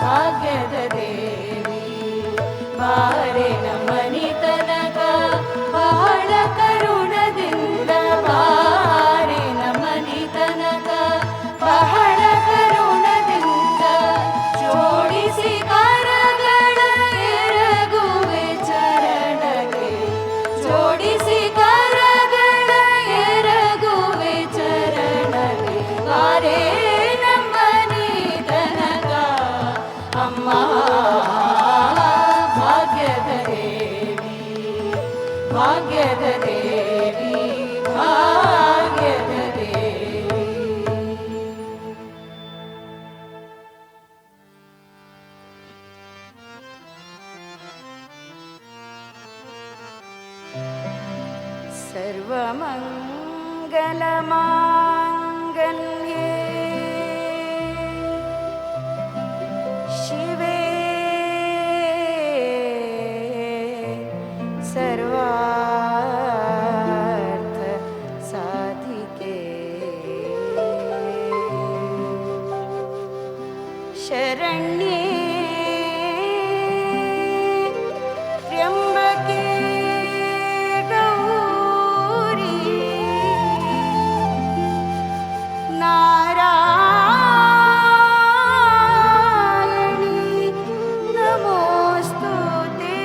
ಭಾಗ್ಯದ ದೇವಿ ಬಾರೆ ನಮ್ಮನಿ ತನಕ ಬಹಳ ಕರುಣದಿಂದ ಬಾರೆ ನಮ್ಮನಿ ತನಕ ಬಹಳ ಕರುಣದಿಂದ ಜೋಡಿಸಿ ಕರಗಳ ಎರಗುವೆ ಚರಣಗೆ ಜೋಡಿಸಿ ಕರಗಳ ಎರಗುವೆ ಚರಣಗೆ ಬಾರೆ ನಮ್ಮನಿ ತನಕ ಅಮ್ಮ ಭಾಗ್ಯದ ದೇವಿ ಭಾಗ್ಯದ ದೇವಿ ಭಾಗ್ಯದ ದೇವಿ. सर्वमङ्गलमाङ्गल्ये शिवे सर्वार्थ साधिके शरण्ये त्र्यम्बके गौरी नारायणी नमोस्तुते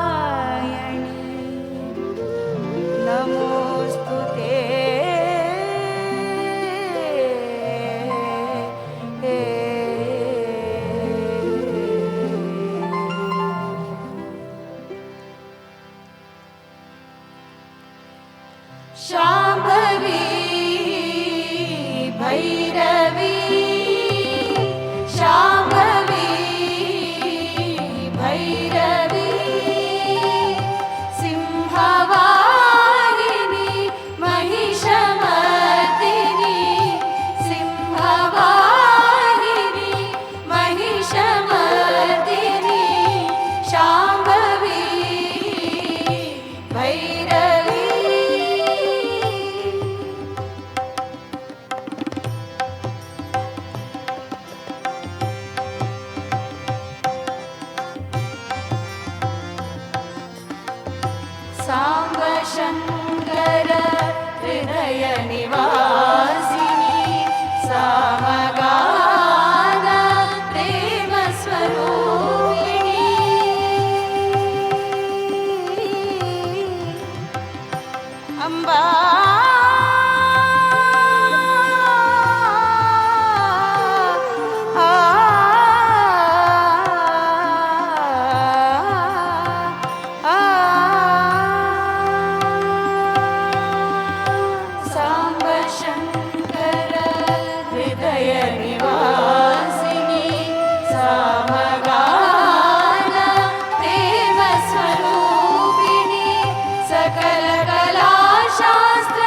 नारायणी नमोस्तुते शाम्भवी भैरवी शाम्भवी भैरवी सिंहवाहिनी महिषमर्दिनी सिंहवाहिनी महिषमर्दिनी शाम्भवी भैरवी सांब शंकर हृदय निवासिनी सामगान प्रेम स्वरूपिणी अम्बा सांब शंकर हृदय निवासिनी सामगान प्रेम स्वरूपिणी सकल कला शास्त्र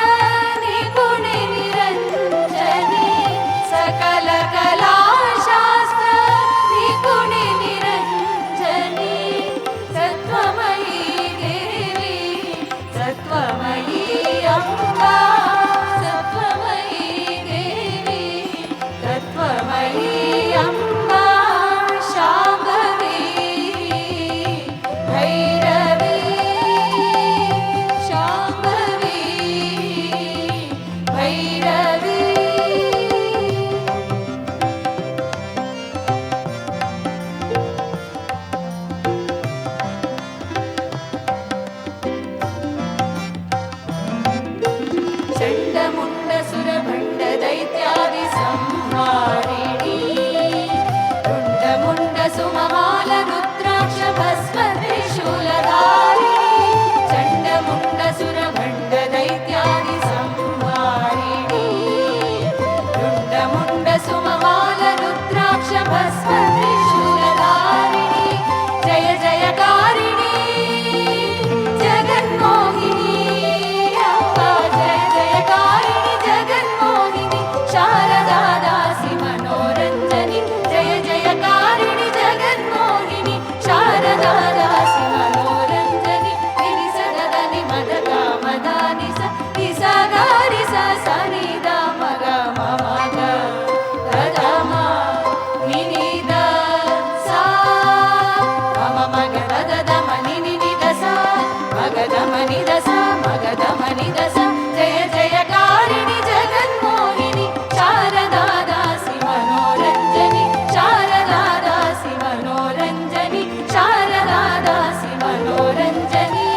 निदस मगदम निदस जय जयकारिणि जगन्मोहिनि शारदा दासि मनोरञ्जनि शारदा दासि मनोरञ्जनि शारदा दासि मनोरञ्जनि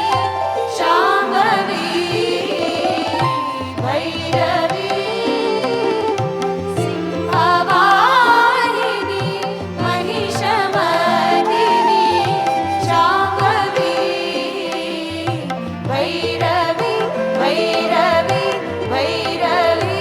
शाम्भवी भैरवी सिंहवाहिनी महिषमर्दिनी शाम्भवी भैरवी भैरवी भैरवी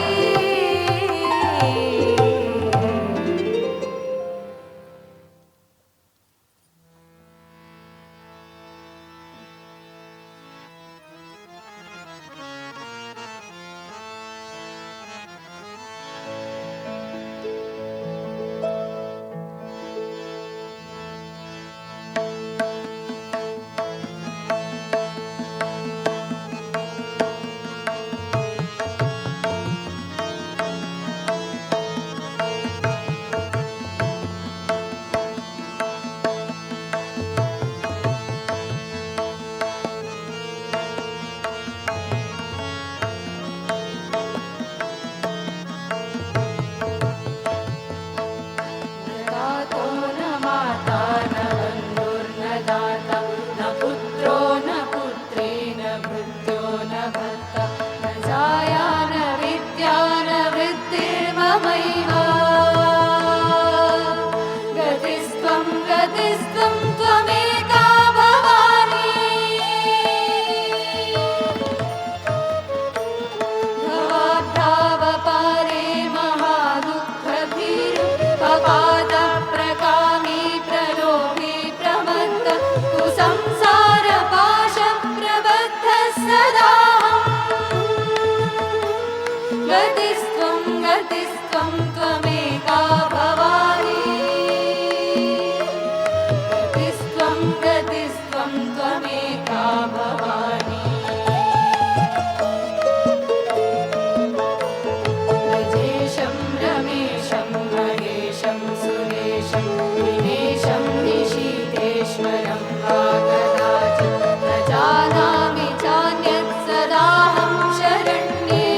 दातो न माता न बन्धुर्न दाता न पुत्रो न पुत्री न भृत्यो न भर्ता न जाया न विद्या न वृत्तिर्ममैव गतिस्त्वं त्वमेका भवानी भवाब्धावपारे महादुःखभीरु पपादप्रकामी प्रलोभी प्रमत्त कुसंसारपाशप्रबद्धः सदाहम् गतिस्त्वं त्वमेका भवानी गतिस्त्वं त्वमेका भवानी ब्रजेशं रमेशं महेशं सुरेशं दिनेशं निशीथेश्वरं वा कदाचित् न जानामि चान्यत् सदाहं शरण्ये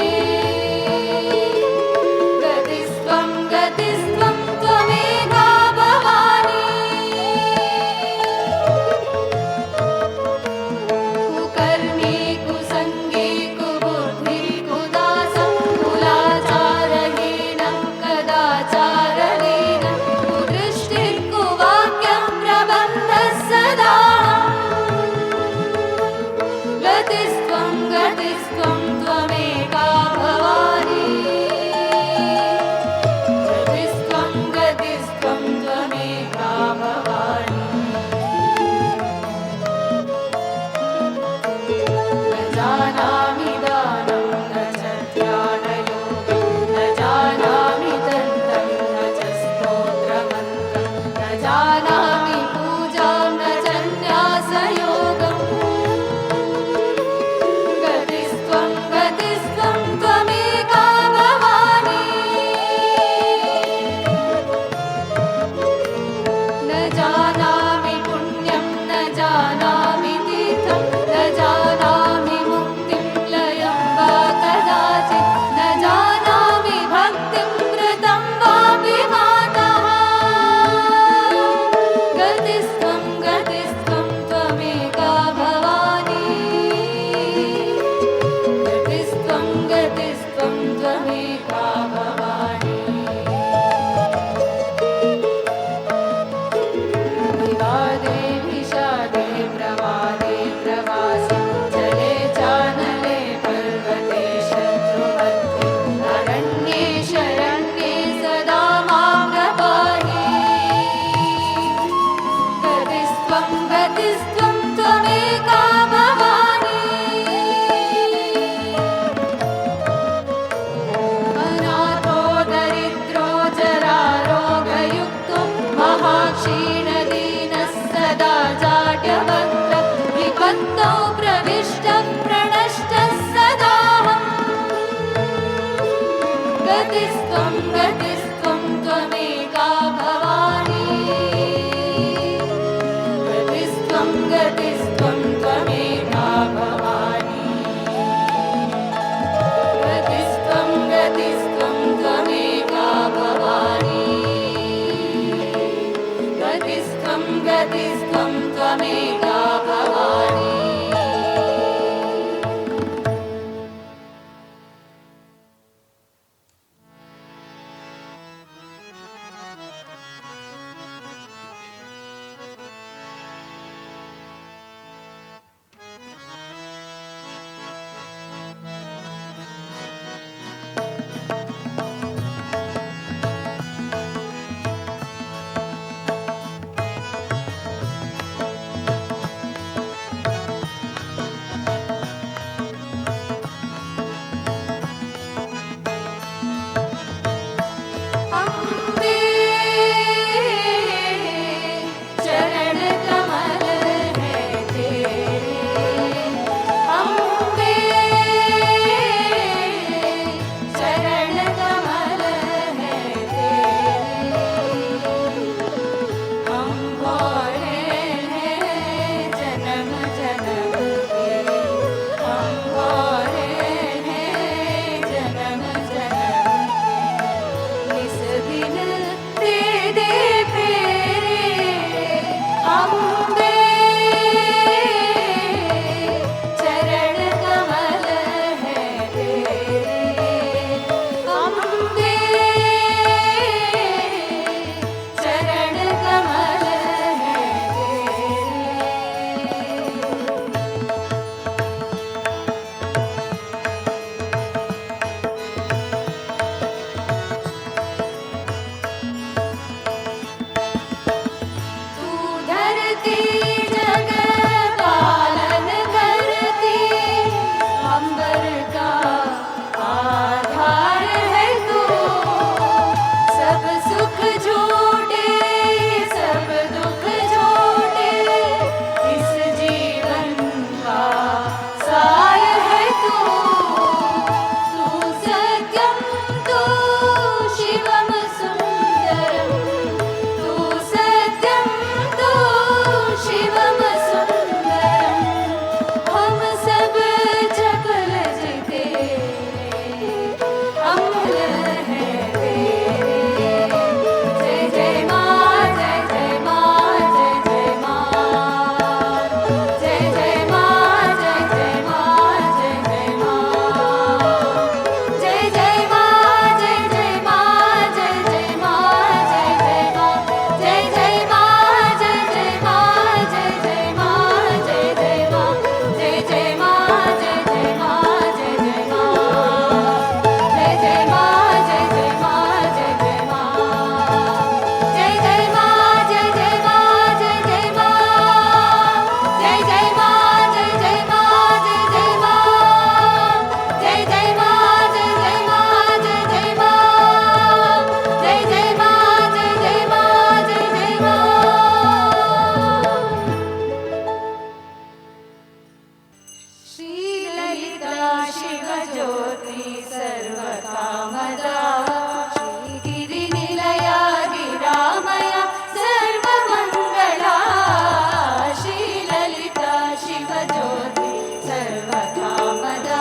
गतिस्त्वं त्वमेका भवानी कुकर्मी कुसङ्गी कुबुद्धि कुदासं कुलाचारहीनं कदाचारलीनं कुदृष्टिर्कुवाक्यं प्रबन्धः सदाहम् गतिस्त्वं त्वमेका भवानी गतिस्त्वं त्वमेका भवानी न जानामि दानं न च ध्यानयोगं न जानामि तन्त्रं न च स्तोत्रमन्त्रं न जानामि पूजां न च न्यासयोगम् गतिस्त्वं शिवज्योति सर्वकामदा श्रीगिरिनिलया गिरामया सर्वमङ्गला श्रीललिता शिवज्योति सर्वकामदा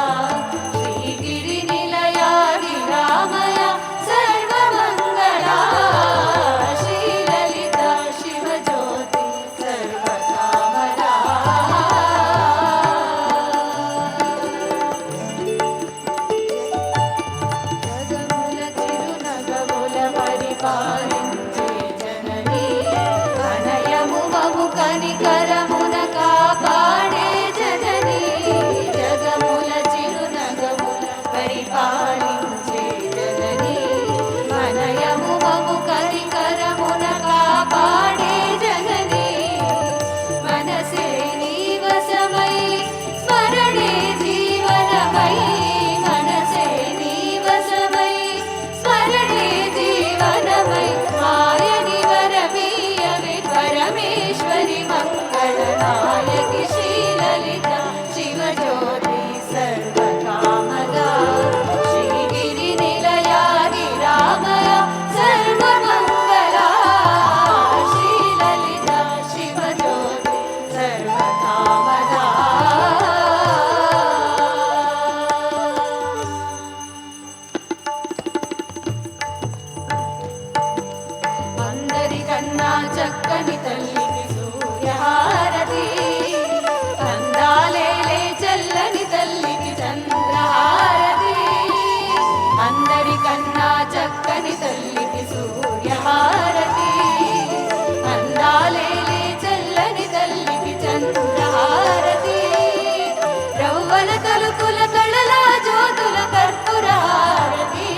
श्रीगिरिनिलया गिरामया सर्वमङ्गला श्रीललिता शिवज्योति सर्वकामदा జగముల చిరునగముల పరిపాలించే జననీ అనయమువము కనికరమున కాపాడే జననీ జగముల చిరునగముల పరిపాలించే జననీ అనయమువము కనికరమున కాపాడే జననీ మనసే నీవసమై స్మరణే జీవనమై మనసే నీవసమై స్మరణే జీవనమై ఆయని వరమీయవే పరమేశ్వరి మంగళనాయకి శ్రీలలిత శివజ్యోతి సర్వకామదా శ్రీగిరి నిలయా గిరామయ సర్వమంగళా శ్రీలలిత శివజ్యోతి సర్వకామదా అందరికన్నా చక్కని తల్లికి సూర్యహారతి అందాలేలే చల్లని తల్లికి చంద్రహారతి అందరికన్నా చక్కని తల్లికి సూర్యహారతి అందాలేలే చల్లని తల్లికి చంద్రహారతి రవ్వల తలుకుల కళల జ్యోతుల కర్పూరహారతి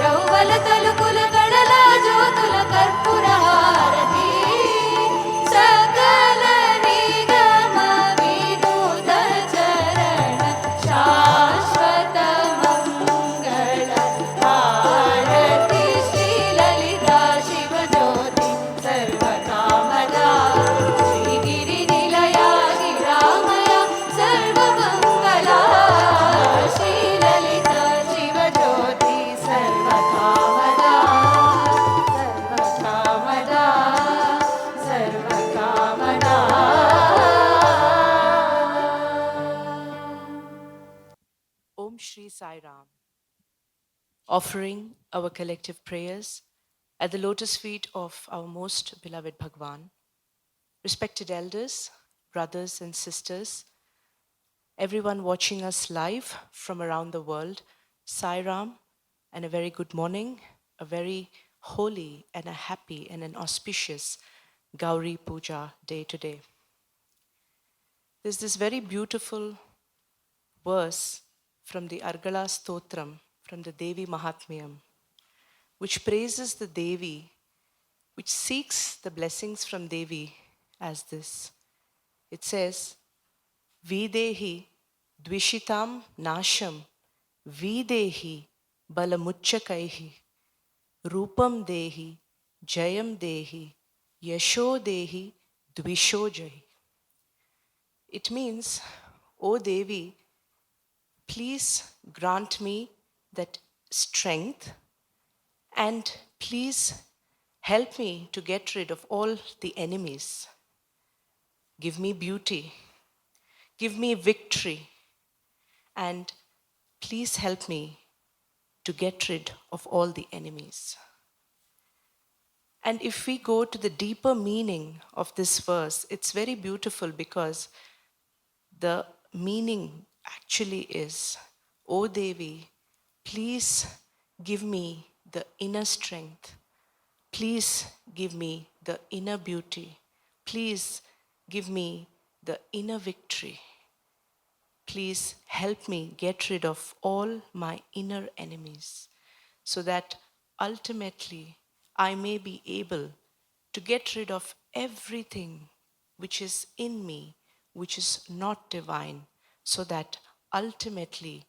రవ్వల తలుకుల కళల జ్యోతుల కర్పూరహారతి సకల నిగమ వినూత చరణ శాశ్వత మంగళ హారతి Sri Lalitha Shivajyothi సర్వకామదా Srigiri నిలయా గిరామయ సర్వమంగళా Sri Lalitha Shivajyothi సర్వకామదా సర్వకామదా సర్వకామదా Om Shri Sai Ram. Offering our collective prayers at the lotus feet of our most beloved Bhagwan, respected elders, brothers and sisters, everyone watching us live from around the world, Sai Ram, and a very good morning, a very holy and a happy and an auspicious Gauri Puja day today. There's this very beautiful verse from the Argala Stotram, from the Devi Mahatmyam, which praises the Devi, which seeks the blessings from Devi as this. It says, Videhi dvishitam nasham, Videhi balamuchakaihi, Rupam dehi, Jayam dehi, Yasho dehi, Dvisho jahi. It means, O Devi, please grant me that strength and please help me to get rid of all the enemies. Give me beauty, give me victory, and please help me to get rid of all the enemies. And if we go to the deeper meaning of this verse, it's very beautiful because the meaning actually is, O Devi, please give me the inner strength. Please give me the inner beauty. Please give me the inner victory. Please help me get rid of all my inner enemies so that ultimately I may be able to get rid of everything which is in me, which is not divine, so that ultimately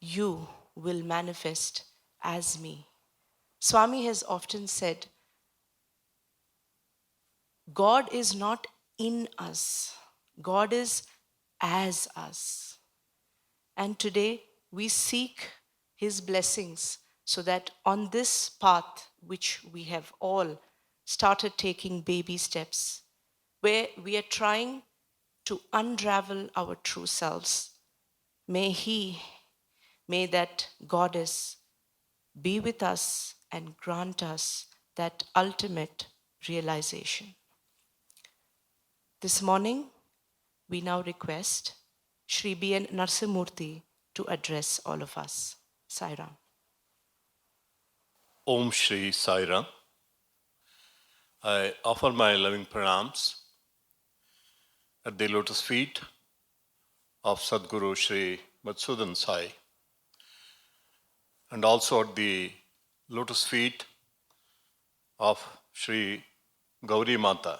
you will manifest as me. Swami has often said, God is not in us, God is as us. And today we seek His blessings so that on this path, which we have all started taking baby steps, where we are trying to unravel our true selves, may that Goddess be with us and grant us that ultimate realization. This morning, we now request Shri B.N. Narsimurthy to address all of us. Sai Ram. Om Shri Sai Ram. I offer my loving pranams at the lotus feet of Sadguru Shri Madhusudan Sai, and also at the lotus feet of Shri Gauri Mata.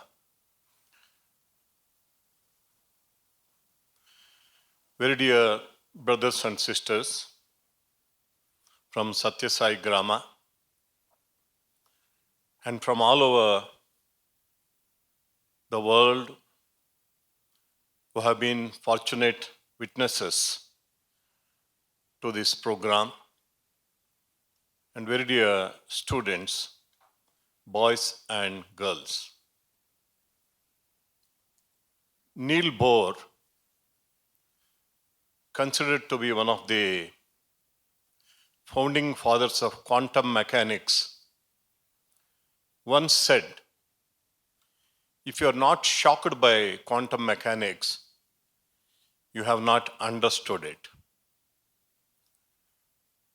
Very dear brothers and sisters from Satya Sai Grama and from all over the world who have been fortunate witnesses to this program, and very dear students, boys and girls. Niels Bohr, considered to be one of the founding fathers of quantum mechanics, once said, if you are not shocked by quantum mechanics, you have not understood it.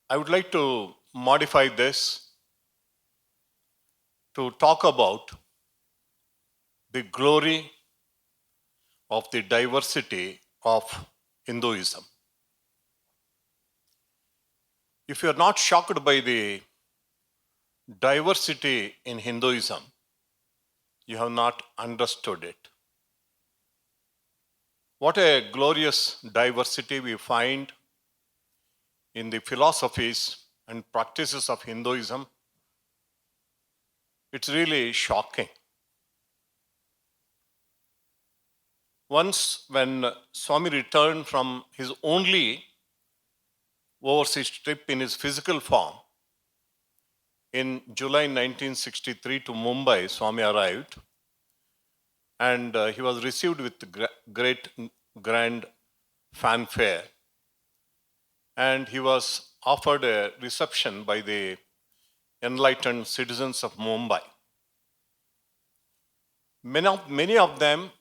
I would like to modify this to talk about the glory of the diversity of Hinduism. If you are not shocked by the diversity in Hinduism, you have not understood it. What a glorious diversity we find in the philosophies and practices of Hinduism. It's really shocking. Once, when Swami returned from his only overseas trip in his physical form, in July 1963 to Mumbai, Swami arrived, and he was received with great grand fanfare, and he was offered a reception by the enlightened citizens of Mumbai. Many of them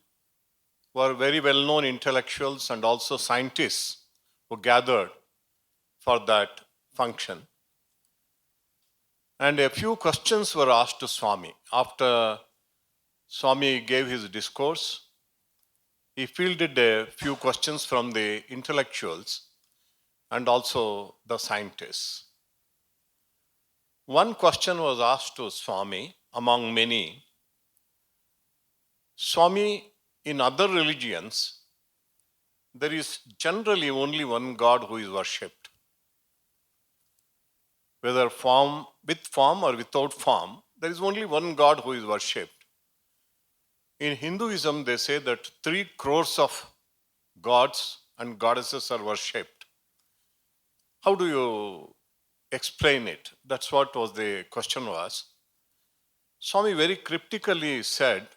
were very well-known intellectuals and also scientists who gathered for that function. And a few questions were asked to Swami. After Swami gave his discourse, he fielded a few questions from the intellectuals and also the scientists. One question was asked to Swami among many. Swami, in other religions, there is generally only one God who is worshipped. Whether with form or without form, there is only one God who is worshipped. In Hinduism, they say that 3 crores of gods and goddesses are worshipped. How do you explain it? That's what was the question was. Swami very cryptically said,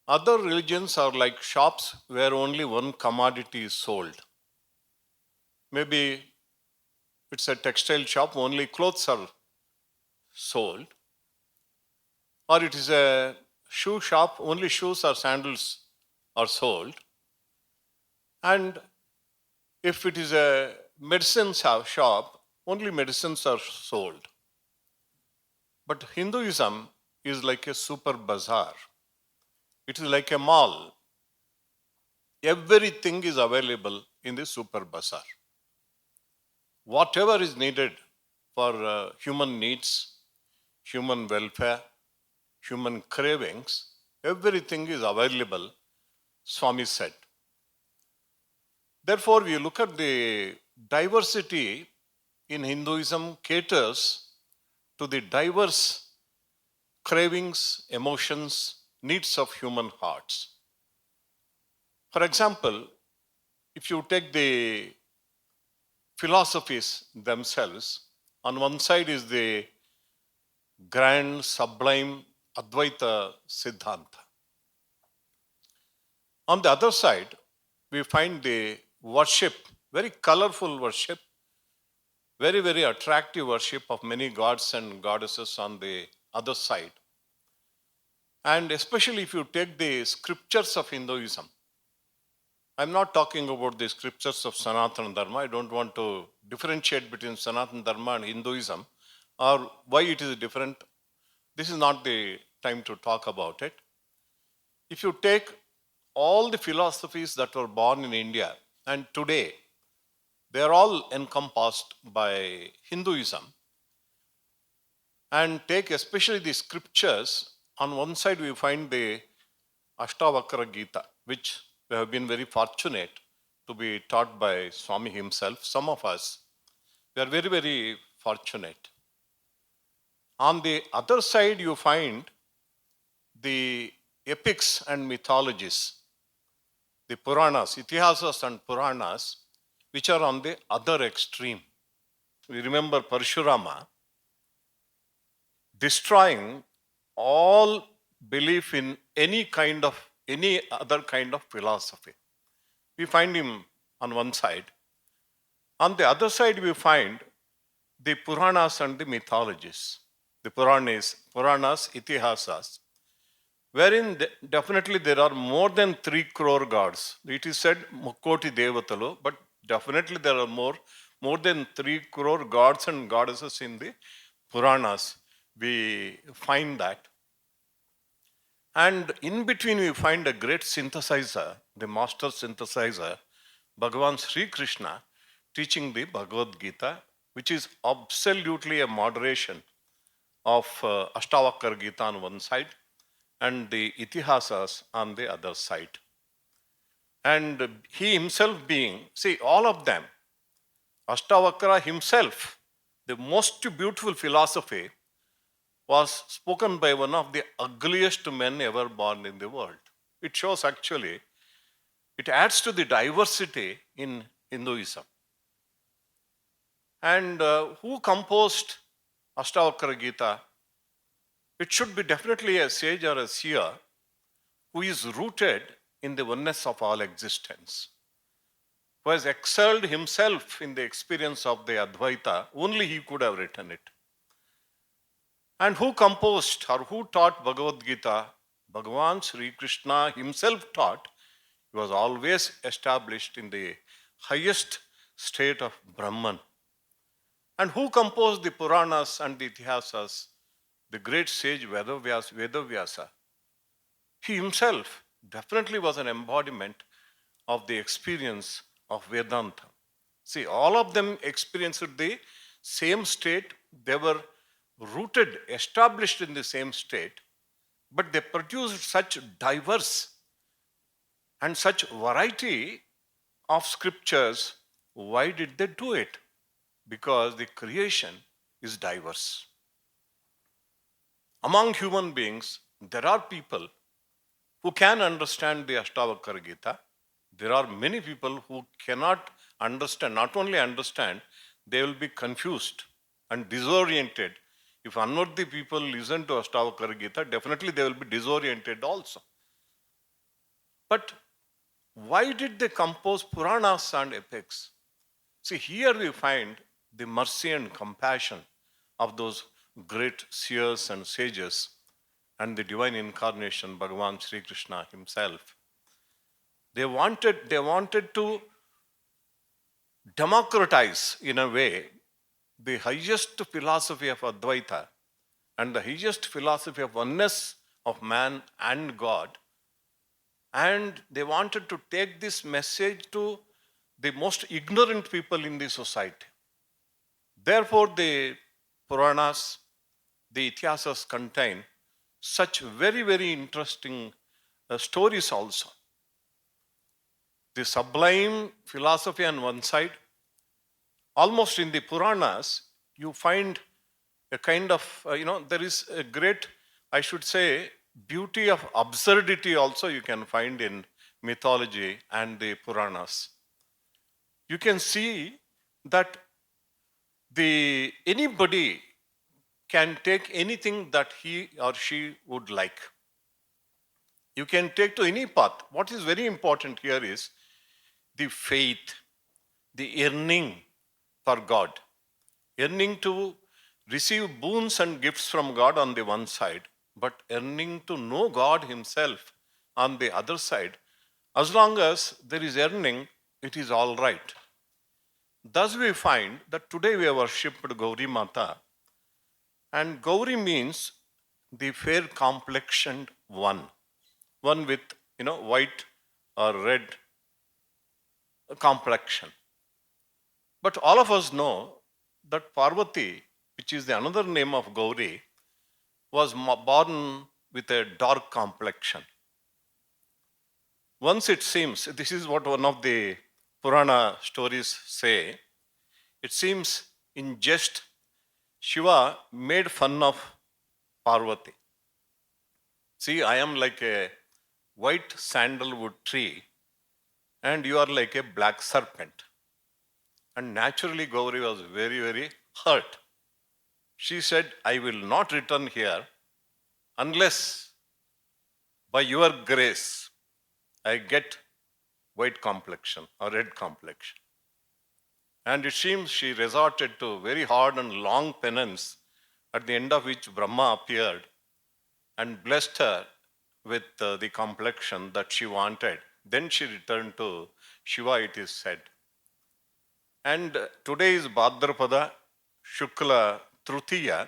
other religions are like shops where only one commodity is sold. Maybe it's a textile shop, only clothes are sold. Or it is a shoe shop, only shoes or sandals are sold. And if it is a medicine shop, only medicines are sold. But Hinduism is like a super bazaar. It is like a mall. Everything is available in the super bazaar. Whatever is needed for human needs, human welfare, human cravings, everything is available, Swami said. Therefore, we look at the diversity in Hinduism caters to the diverse cravings, emotions, needs of human hearts. For example, if you take the philosophies themselves, on one side is the grand, sublime Advaita Siddhanta. On the other side, we find the worship, very colorful worship, very, very attractive worship of many gods and goddesses on the other side. And especially if you take the scriptures of Hinduism, I'm not talking about the scriptures of Sanatana Dharma. I don't want to differentiate between Sanatana Dharma and Hinduism or why it is different. This is not the time to talk about it. If you take all the philosophies that were born in India and today, they are all encompassed by Hinduism. And take especially the scriptures, on one side we find the Ashtavakra Gita, which we have been very fortunate to be taught by Swami himself. Some of us, we are very, very fortunate. On the other side, you find the epics and mythologies, the Puranas, Itihasas and Puranas, which are on the other extreme. We remember Parshurama destroying all belief in any other kind of philosophy. We find him on one side. On the other side, we find the Puranas and the mythologies. The Puranas, Itihasas, wherein definitely there are more than 3 crore gods. It is said Mukkoti Devatalu, but definitely there are more than 3 crore gods and goddesses in the Puranas. We find that. And in between we find a great synthesizer, the master synthesizer, Bhagavan Sri Krishna, teaching the Bhagavad Gita, which is absolutely a moderation of Ashtavakra Gita on one side and the Itihasas on the other side. And he himself being, see, all of them, Ashtavakra himself, the most beautiful philosophy was spoken by one of the ugliest men ever born in the world. It shows actually, it adds to the diversity in Hinduism. And who composed Ashtavakra Gita? It should be definitely a sage or a seer who is rooted in the oneness of all existence, who has excelled himself in the experience of the Advaita. Only he could have written it. And who composed or who taught Bhagavad Gita? Bhagavan Sri Krishna himself taught. He was always established in the highest state of Brahman. And who composed the Puranas and the Itihasas? The great sage Vedavyasa. He himself definitely was an embodiment of the experience of Vedanta. See, all of them experienced the same state. They were rooted, established in the same state, but they produced such diverse and such variety of scriptures. Why did they do it? Because the creation is diverse. Among human beings, there are people who can understand the Ashtavakra Gita. There are many people who cannot understand, not only understand, they will be confused and disoriented. If unworthy people listen to Ashtavakra Gita, definitely they will be disoriented also. But why did they compose Puranas and epics? See, here we find the mercy and compassion of those great seers and sages and the divine incarnation, Bhagavan Sri Krishna himself. They wanted to democratize, in a way, the highest philosophy of Advaita and the highest philosophy of oneness of man and God. And they wanted to take this message to the most ignorant people in the society. Therefore, the Puranas, the Itihasas contain such very, very interesting stories also. The sublime philosophy on one side, almost in the Puranas, you find a kind of, there is a great, I should say, beauty of absurdity also you can find in mythology and the Puranas. you can see that anybody can take anything that he or she would like. You can take to any path. What is very important here is the faith, the yearning for God, yearning to receive boons and gifts from God on the one side, but yearning to know God Himself on the other side. As long as there is yearning, it is all right. Thus, we find that today we have worshipped Gauri Mata, and Gauri means the fair complexioned one with white or red complexion. But all of us know that Parvati, which is the another name of Gauri, was born with a dark complexion. Once it seems, this is what one of the Purana stories say, it seems in jest Shiva made fun of Parvati. See, I am like a white sandalwood tree and you are like a black serpent. And naturally, Gauri was very, very hurt. She said, I will not return here unless by your grace I get white complexion or red complexion. And it seems she resorted to very hard and long penance, at the end of which Brahma appeared and blessed her with the complexion that she wanted. Then she returned to Shiva, it is said. And today is Bhadrapada Shukla Trutiya.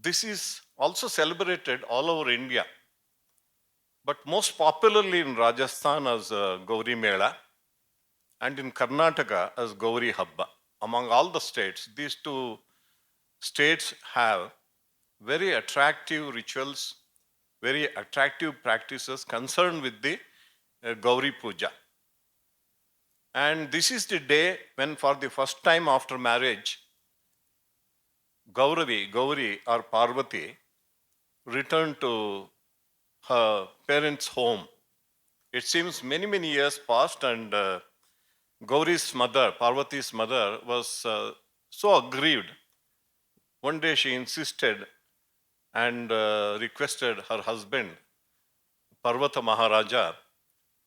This is also celebrated all over India, but most popularly in Rajasthan as Gauri Mela and in Karnataka as Gauri Habba. Among all the states, these two states have very attractive rituals, very attractive practices concerned with the Gauri Puja. And this is the day when, for the first time after marriage, Gauri or Parvati returned to her parents' home. It seems many, many years passed, and Gauri's mother, Parvati's mother, was so aggrieved. One day she insisted and requested her husband, Parvata Maharaja,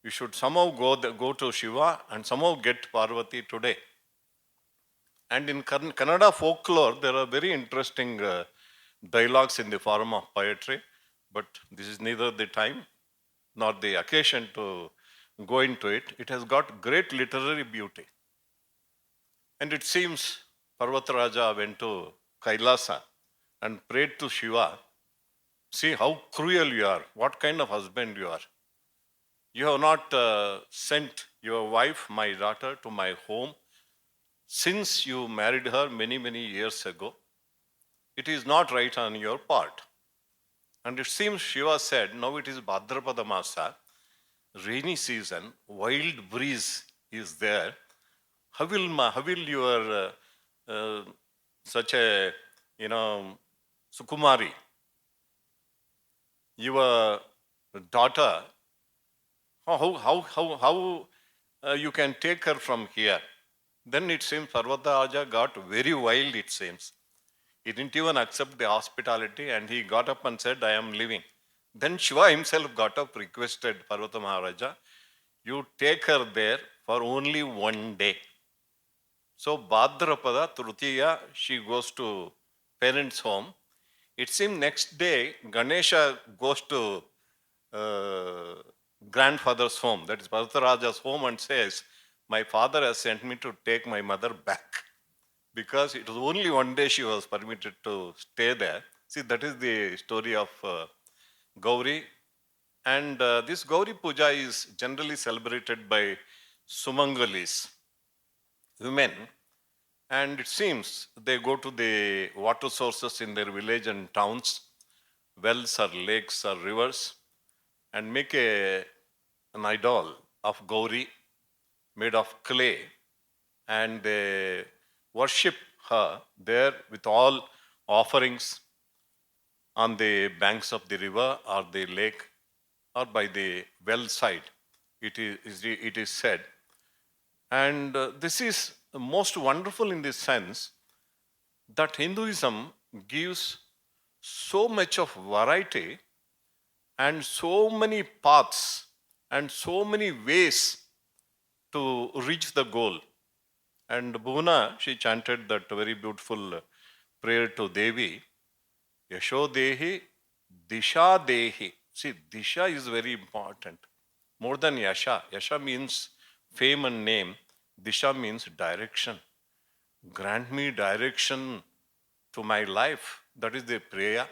you should somehow go to Shiva and somehow get Parvati today. And in Kannada folklore, there are very interesting dialogues in the form of poetry, but this is neither the time nor the occasion to go into it. It has got great literary beauty. And it seems Parvataraja went to Kailasa and prayed to Shiva, see how cruel you are, what kind of husband you are. You have not sent your wife, my daughter, to my home since you married her many, many years ago. It is not right on your part. And it seems Shiva said, now it is Bhadrapada Masa, rainy season, wild breeze is there. How will your such a Sukumari, your daughter, how you can take her from here? Then it seems Parvataraja got very wild, it seems. He didn't even accept the hospitality and he got up and said, I am leaving. Then Shiva himself got up, requested Parvata Maharaja, you take her there for only one day. So Bhadrapada Trutiya, she goes to parents' home. It seems next day Ganesha goes to grandfather's home, that is Parvataraja's home, and says, my father has sent me to take my mother back, because it was only one day she was permitted to stay there. See, that is the story of Gauri. And this Gauri Puja is generally celebrated by Sumangalis, women. And it seems they go to the water sources in their village and towns, wells or lakes or rivers, and make an idol of Gauri made of clay, and they worship her there with all offerings on the banks of the river or the lake or by the well side, it is said. And this is most wonderful in this sense that Hinduism gives so much of variety and so many paths and so many ways to reach the goal. And Bhuvana, she chanted that very beautiful prayer to Devi, Yashodehi, Disha Dehi. See, Disha is very important. More than Yasha. Yasha means fame and name. Disha means direction. Grant me direction to my life. That is the prayer.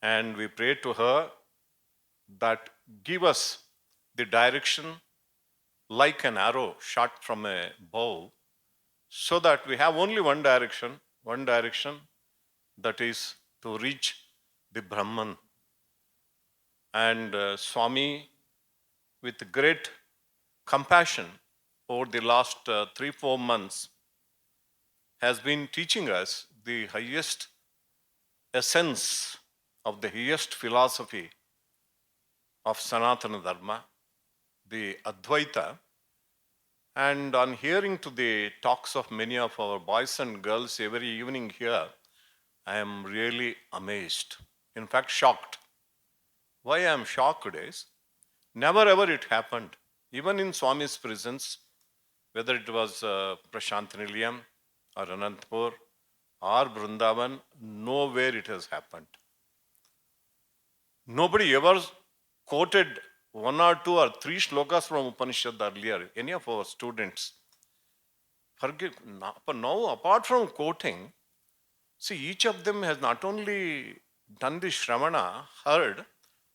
And we pray to her that give us the direction like an arrow shot from a bow, so that we have only one direction that is to reach the Brahman. And Swami, with great compassion over the last 3-4 months, has been teaching us the highest essence of the highest philosophy of Sanatana Dharma, the Advaita. And on hearing to the talks of many of our boys and girls every evening here, I am really amazed. In fact, shocked. Why I am shocked is, never ever it happened. Even in Swami's presence, whether it was Prashant Nilayam or Anantapur or Vrindavan, nowhere it has happened. Nobody ever quoted 1 or 2 or 3 shlokas from Upanishad earlier, any of our students. Forgive, but now apart from quoting, see, each of them has not only done the Shravana, heard,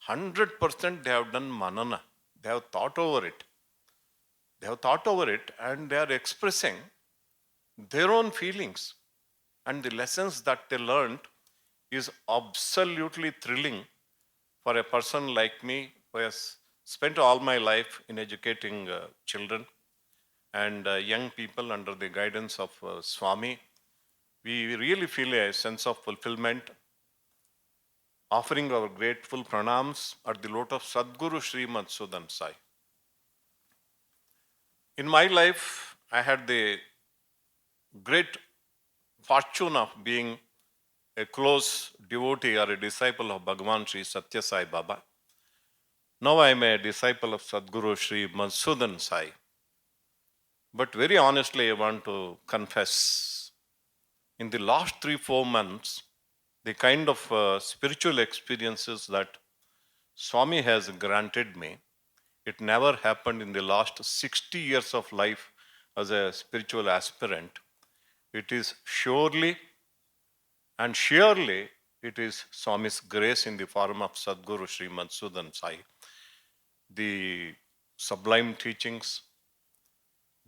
100% they have done Manana. They have thought over it. They have thought over it and they are expressing their own feelings. And the lessons that they learned is absolutely thrilling for a person like me who has spent all my life in educating children and young people under the guidance of Swami. We really feel a sense of fulfillment, offering our grateful pranams at the lot of Sadguru Sri Madhusudan Sai. In my life, I had the great fortune of being a close devotee or a disciple of Bhagavan Sri Satya Sai Baba. Now I am a disciple of Sadguru Sri Madhusudan Sai. But very honestly, I want to confess, in the last 3-4 months, the kind of spiritual experiences that Swami has granted me, it never happened in the last 60 years of life as a spiritual aspirant. It is surely and surely it is Swami's grace in the form of Sadguru Sri Madhusudan Sai. The sublime teachings,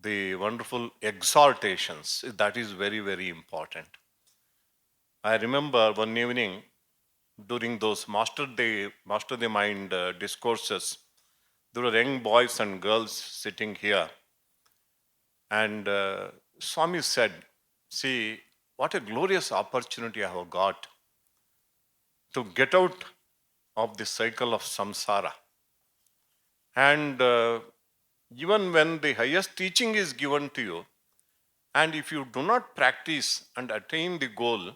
the wonderful exhortations, that is very, very important. I remember one evening during those Master the Mind discourses, there were young boys and girls sitting here. And Swami said, see, what a glorious opportunity I have got to get out of the cycle of samsara. And even when the highest teaching is given to you, and if you do not practice and attain the goal,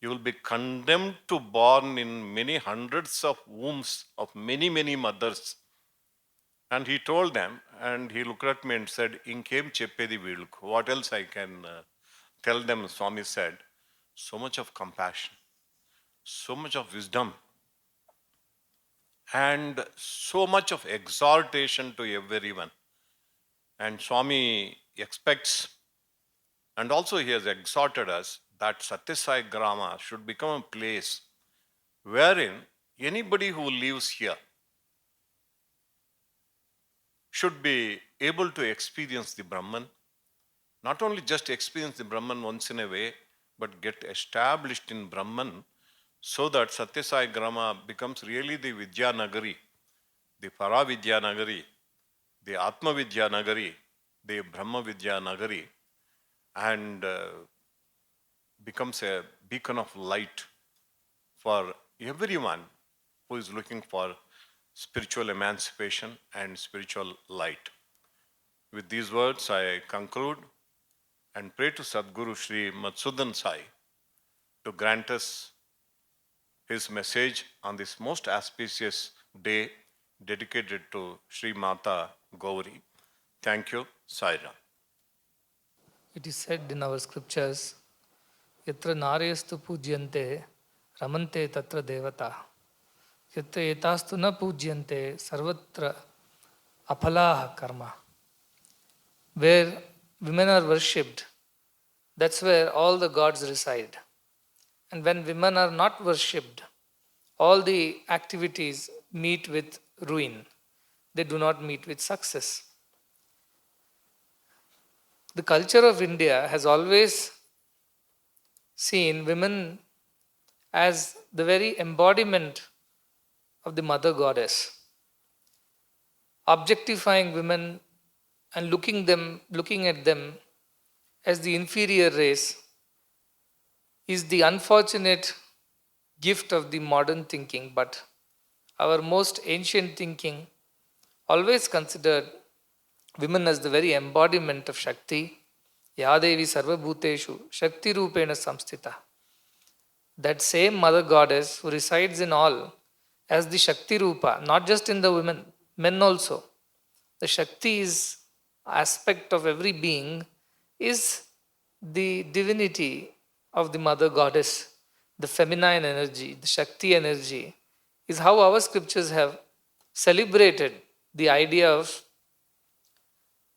you will be condemned to born in many hundreds of wombs of many, many mothers. And he told them, and he looked at me and said, Inkem cheppedi veeluku. What else I can tell them? Swami said, so much of compassion, so much of wisdom, and so much of exhortation to everyone. And Swami expects, and also he has exhorted us, that Satyasai Grama should become a place wherein anybody who lives here should be able to experience the Brahman. Not only just experience the Brahman once in a way, but get established in Brahman, so that Satyasai Grama becomes really the Vidya Nagari, the Paravidya Nagari, the Atma Vidya Nagari, the Brahma Vidya Nagari, and becomes a beacon of light for everyone who is looking for spiritual emancipation and spiritual light. With these words, I conclude and pray to Sadguru Sri Matsudan Sai to grant us his message on this most auspicious day dedicated to Sri Mata Gauri. Thank you, Sai Ram. It is said in our scriptures, Yatra Naryastu Pujyante, Ramante Tatra Devata. Yatra Etastu na Pujyante, Sarvatra Apalaha Karma. Where women are worshipped, that's where all the gods reside. And when women are not worshipped, all the activities meet with ruin. They do not meet with success. The culture of India has always seen women as the very embodiment of the mother goddess, objectifying women and looking at them as the inferior race is the unfortunate gift of the modern thinking, but our most ancient thinking always considered women as the very embodiment of Shakti. Yadevi Sarvabhuteshu Shakti Rupena Samstita. That same mother goddess who resides in all as the Shakti Rupa, not just in the women, men also. The Shakti is aspect of every being, is the divinity of the mother goddess, the feminine energy, the Shakti energy, is how our scriptures have celebrated the idea of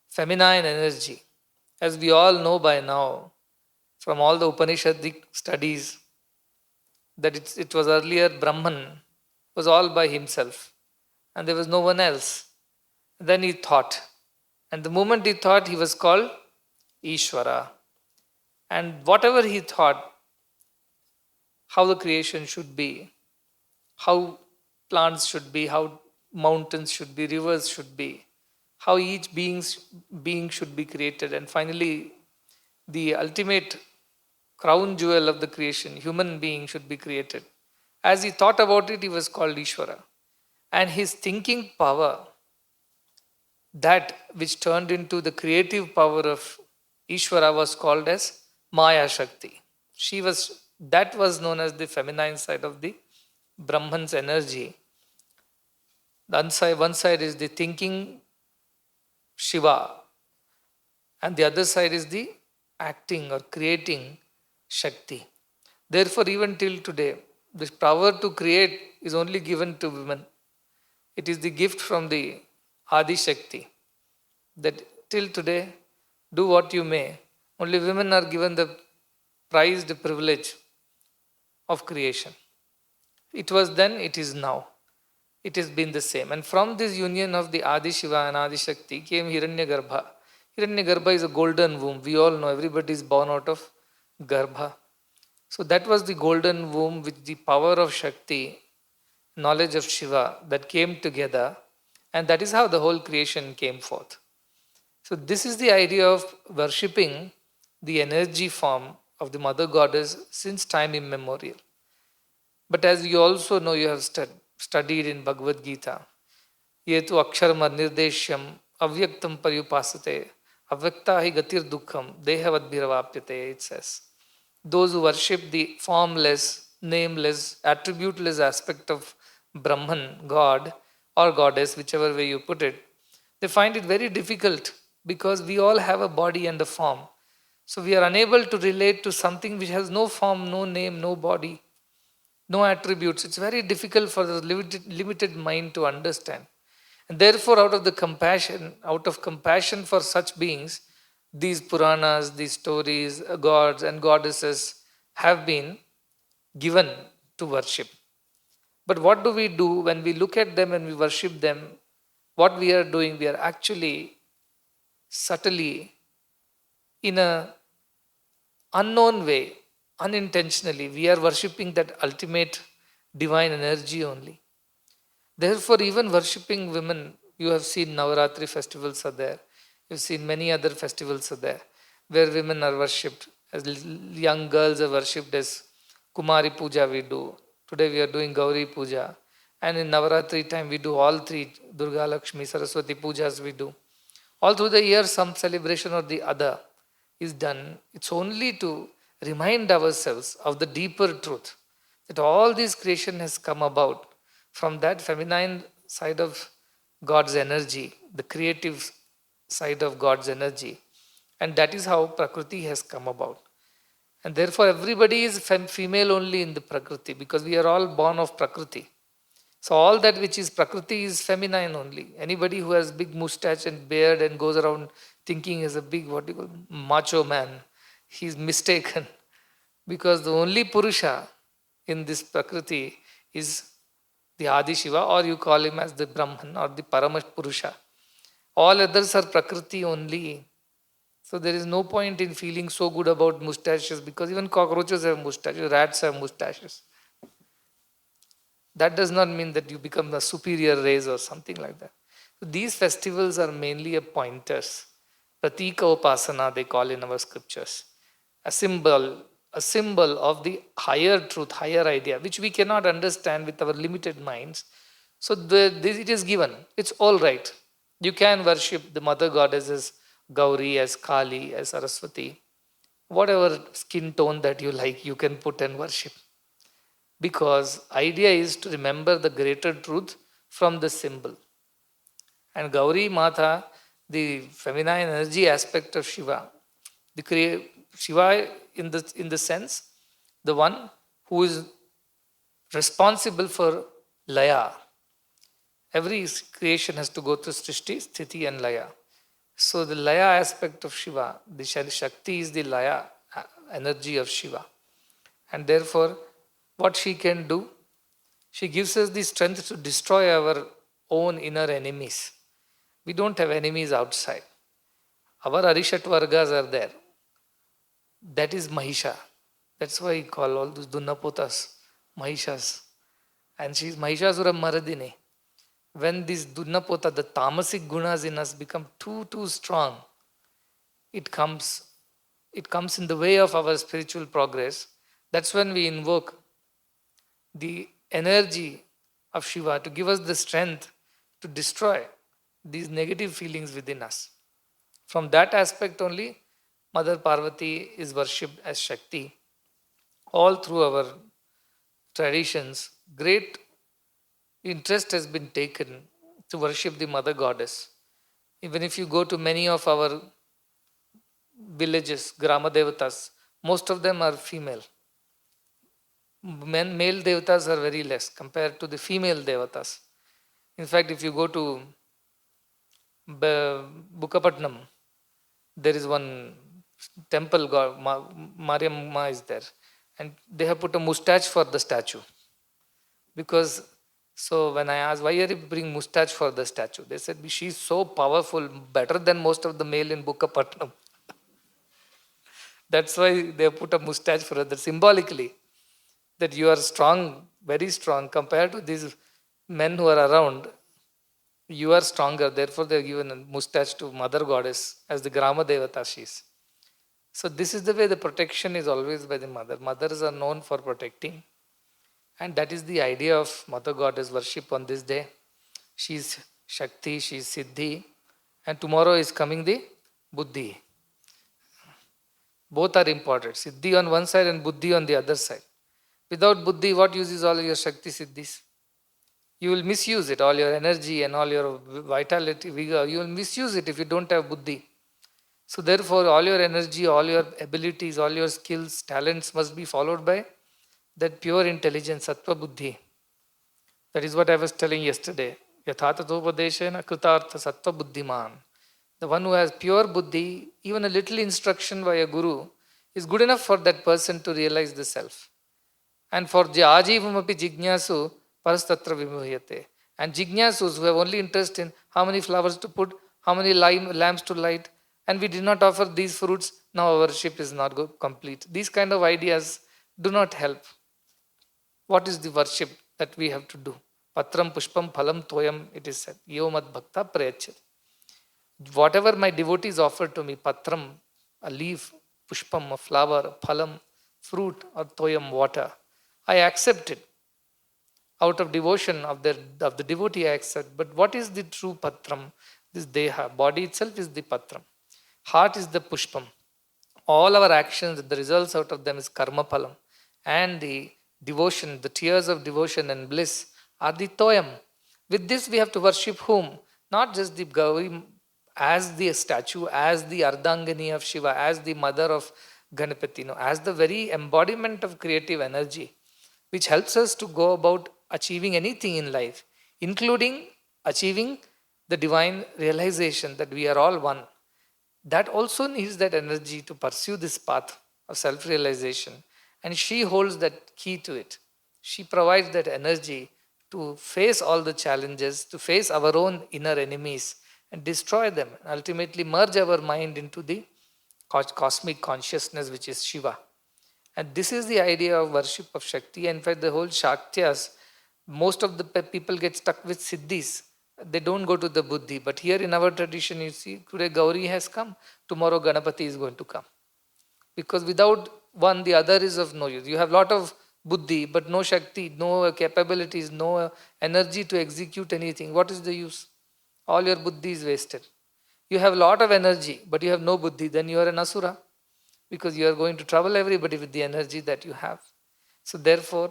feminine energy. As we all know by now from all the Upanishadic studies, that it was earlier Brahman was all by himself and there was no one else. Then he thought, and the moment he thought, he was called Ishvara. And whatever he thought, how the creation should be, how plants should be, how mountains should be, rivers should be, how each being should be created, and finally the ultimate crown jewel of the creation, human being should be created. As he thought about it, he was called Ishvara. And his thinking power, that which turned into the creative power of Ishvara, was called as Maya Shakti. That was known as the feminine side of the Brahman's energy. One side is the thinking Shiva, and the other side is the acting or creating Shakti. Therefore, even till today, this power to create is only given to women. It is the gift from the Adi Shakti that till today, do what you may, only women are given the prized privilege of creation. It was then, it is now. It has been the same. And from this union of the Adi Shiva and Adi Shakti came Hiranyagarbha. Hiranyagarbha is a golden womb. We all know everybody is born out of Garbha. So that was the golden womb with the power of Shakti, knowledge of Shiva that came together, and that is how the whole creation came forth. So this is the idea of worshipping the energy form of the mother goddess since time immemorial. But as you also know, you have studied in Bhagavad Gita, Yetu aksharma nirdeshyam avyaktam paryupasate avyakta hi gatir dukkham dehavat bhiravapyate, it says. Those who worship the formless, nameless, attributeless aspect of Brahman, God or goddess, whichever way you put it, they find it very difficult because we all have a body and a form. So we are unable to relate to something which has no form, no name, no body, no attributes. It's very difficult for the limited mind to understand. And therefore, out of compassion for such beings, these Puranas, these stories, gods and goddesses have been given to worship. But what do we do when we look at them and we worship them? What we are doing, we are actually subtly, in an unknown way, unintentionally, we are worshipping that ultimate divine energy only. Therefore, even worshipping women, you have seen Navaratri festivals are there. You've seen many other festivals are there where women are worshipped, as young girls are worshipped as Kumari Puja we do. Today we are doing Gauri Puja. And in Navaratri time we do all three, Durga, Lakshmi, Saraswati Pujas we do. All through the year, some celebration or the other is done. It's only to remind ourselves of the deeper truth that all this creation has come about from that feminine side of God's energy, the creative side of God's energy. And that is how Prakriti has come about. And therefore, everybody is female only in the Prakriti because we are all born of Prakriti. So, all that which is Prakriti is feminine only. Anybody who has big mustache and beard and goes around thinking is a big, what do you call, macho man, he's mistaken. Because the only Purusha in this Prakriti is the Adi Shiva, or you call him as the Brahman or the Parama Purusha. All others are Prakriti only. So there is no point in feeling so good about mustaches because even cockroaches have mustaches, rats have mustaches. That does not mean that you become a superior race or something like that. So these festivals are mainly a pointers. Pratika Upasana they call in our scriptures. A symbol of the higher truth, higher idea, which we cannot understand with our limited minds. So it is given. It's all right. You can worship the mother goddesses, Gauri, as Kali, as Saraswati. Whatever skin tone that you like, you can put and worship. Because idea is to remember the greater truth from the symbol. And Gauri Mata, the feminine energy aspect of Shiva, Shiva in the sense, the one who is responsible for Laya. Every creation has to go through Srishti, Sthiti and Laya. So the Laya aspect of Shiva, the Shakti is the Laya energy of Shiva. And therefore, what she can do, she gives us the strength to destroy our own inner enemies. We don't have enemies outside. Our Arishat Vargas are there. That is Mahisha. That's why we call all those Dunnapotas Mahishas. And she is Mahishasura Maradini. When this Dunnapota, the tamasic gunas in us become too strong, it comes in the way of our spiritual progress. That's when we invoke the energy of Shiva to give us the strength to destroy these negative feelings within us. From that aspect only, Mother Parvati is worshipped as Shakti. All through our traditions, great interest has been taken to worship the Mother Goddess. Even if you go to many of our villages, Grama Devatas, most of them are female. Male Devatas are very less compared to the female Devatas. In fact, if you go to Bukkapatnam, there is one temple, Mariamma is there. And they have put a mustache for the statue. Because, so when I asked, why are you bringing mustache for the statue? They said, she's so powerful, better than most of the male in Bukkapatnam. That's why they put a mustache for her, symbolically. That you are strong, very strong, compared to these men who are around. You are stronger, therefore they have given a mustache to Mother Goddess as the Grama Devata she is. So this is the way the protection is always by the mother. Mothers are known for protecting. And that is the idea of Mother Goddess worship on this day. She is Shakti, she is Siddhi. And tomorrow is coming the Buddhi. Both are important. Siddhi on one side and Buddhi on the other side. Without Buddhi, what use is all your Shakti Siddhis? You will misuse it, all your energy and all your vitality, vigor. You will misuse it if you don't have Buddhi. So therefore, all your energy, all your abilities, all your skills, talents must be followed by that pure intelligence, Sattva Buddhi. That is what I was telling yesterday. Yathatatopadeshena kritartha Sattva Buddhiman. The one who has pure Buddhi, even a little instruction by a guru, is good enough for that person to realize the self. And for ajivamapi jignasu parastatra vimuhyate. And jignasus who have only interest in how many flowers to put, how many lamps to light, and we did not offer these fruits, now our worship is not complete. These kind of ideas do not help. What is the worship that we have to do? Patram pushpam phalam toyam, it is said. Yo mad bhakta prayachat. Whatever my devotees offer to me, patram, a leaf, pushpam, a flower, phalam, fruit, or toyam, water, I accept it. Out of devotion of the devotee I accept. But what is the true patram? This Deha, body itself is the Patram. Heart is the Pushpam. All our actions, the results out of them is Karma Phalam. And the devotion, the tears of devotion and bliss are the Toyam. With this, we have to worship whom? Not just the Gauri as the statue, as the Ardhangani of Shiva, as the mother of Ganapati, no, as the very embodiment of creative energy, which helps us to go about achieving anything in life, including achieving the divine realization that we are all one. That also needs that energy to pursue this path of self realization. And she holds that key to it. She provides that energy to face all the challenges, to face our own inner enemies and destroy them, and ultimately merge our mind into the cosmic consciousness, which is Shiva. And this is the idea of worship of Shakti. In fact, the whole Shakyas, most of the people get stuck with Siddhis. They don't go to the Buddhi. But here in our tradition, you see, today Gauri has come, tomorrow Ganapati is going to come. Because without one, the other is of no use. You have a lot of Buddhi, but no Shakti, no capabilities, no energy to execute anything. What is the use? All your Buddhi is wasted. You have a lot of energy, but you have no Buddhi, then you are an Asura. Because you are going to trouble everybody with the energy that you have. So therefore,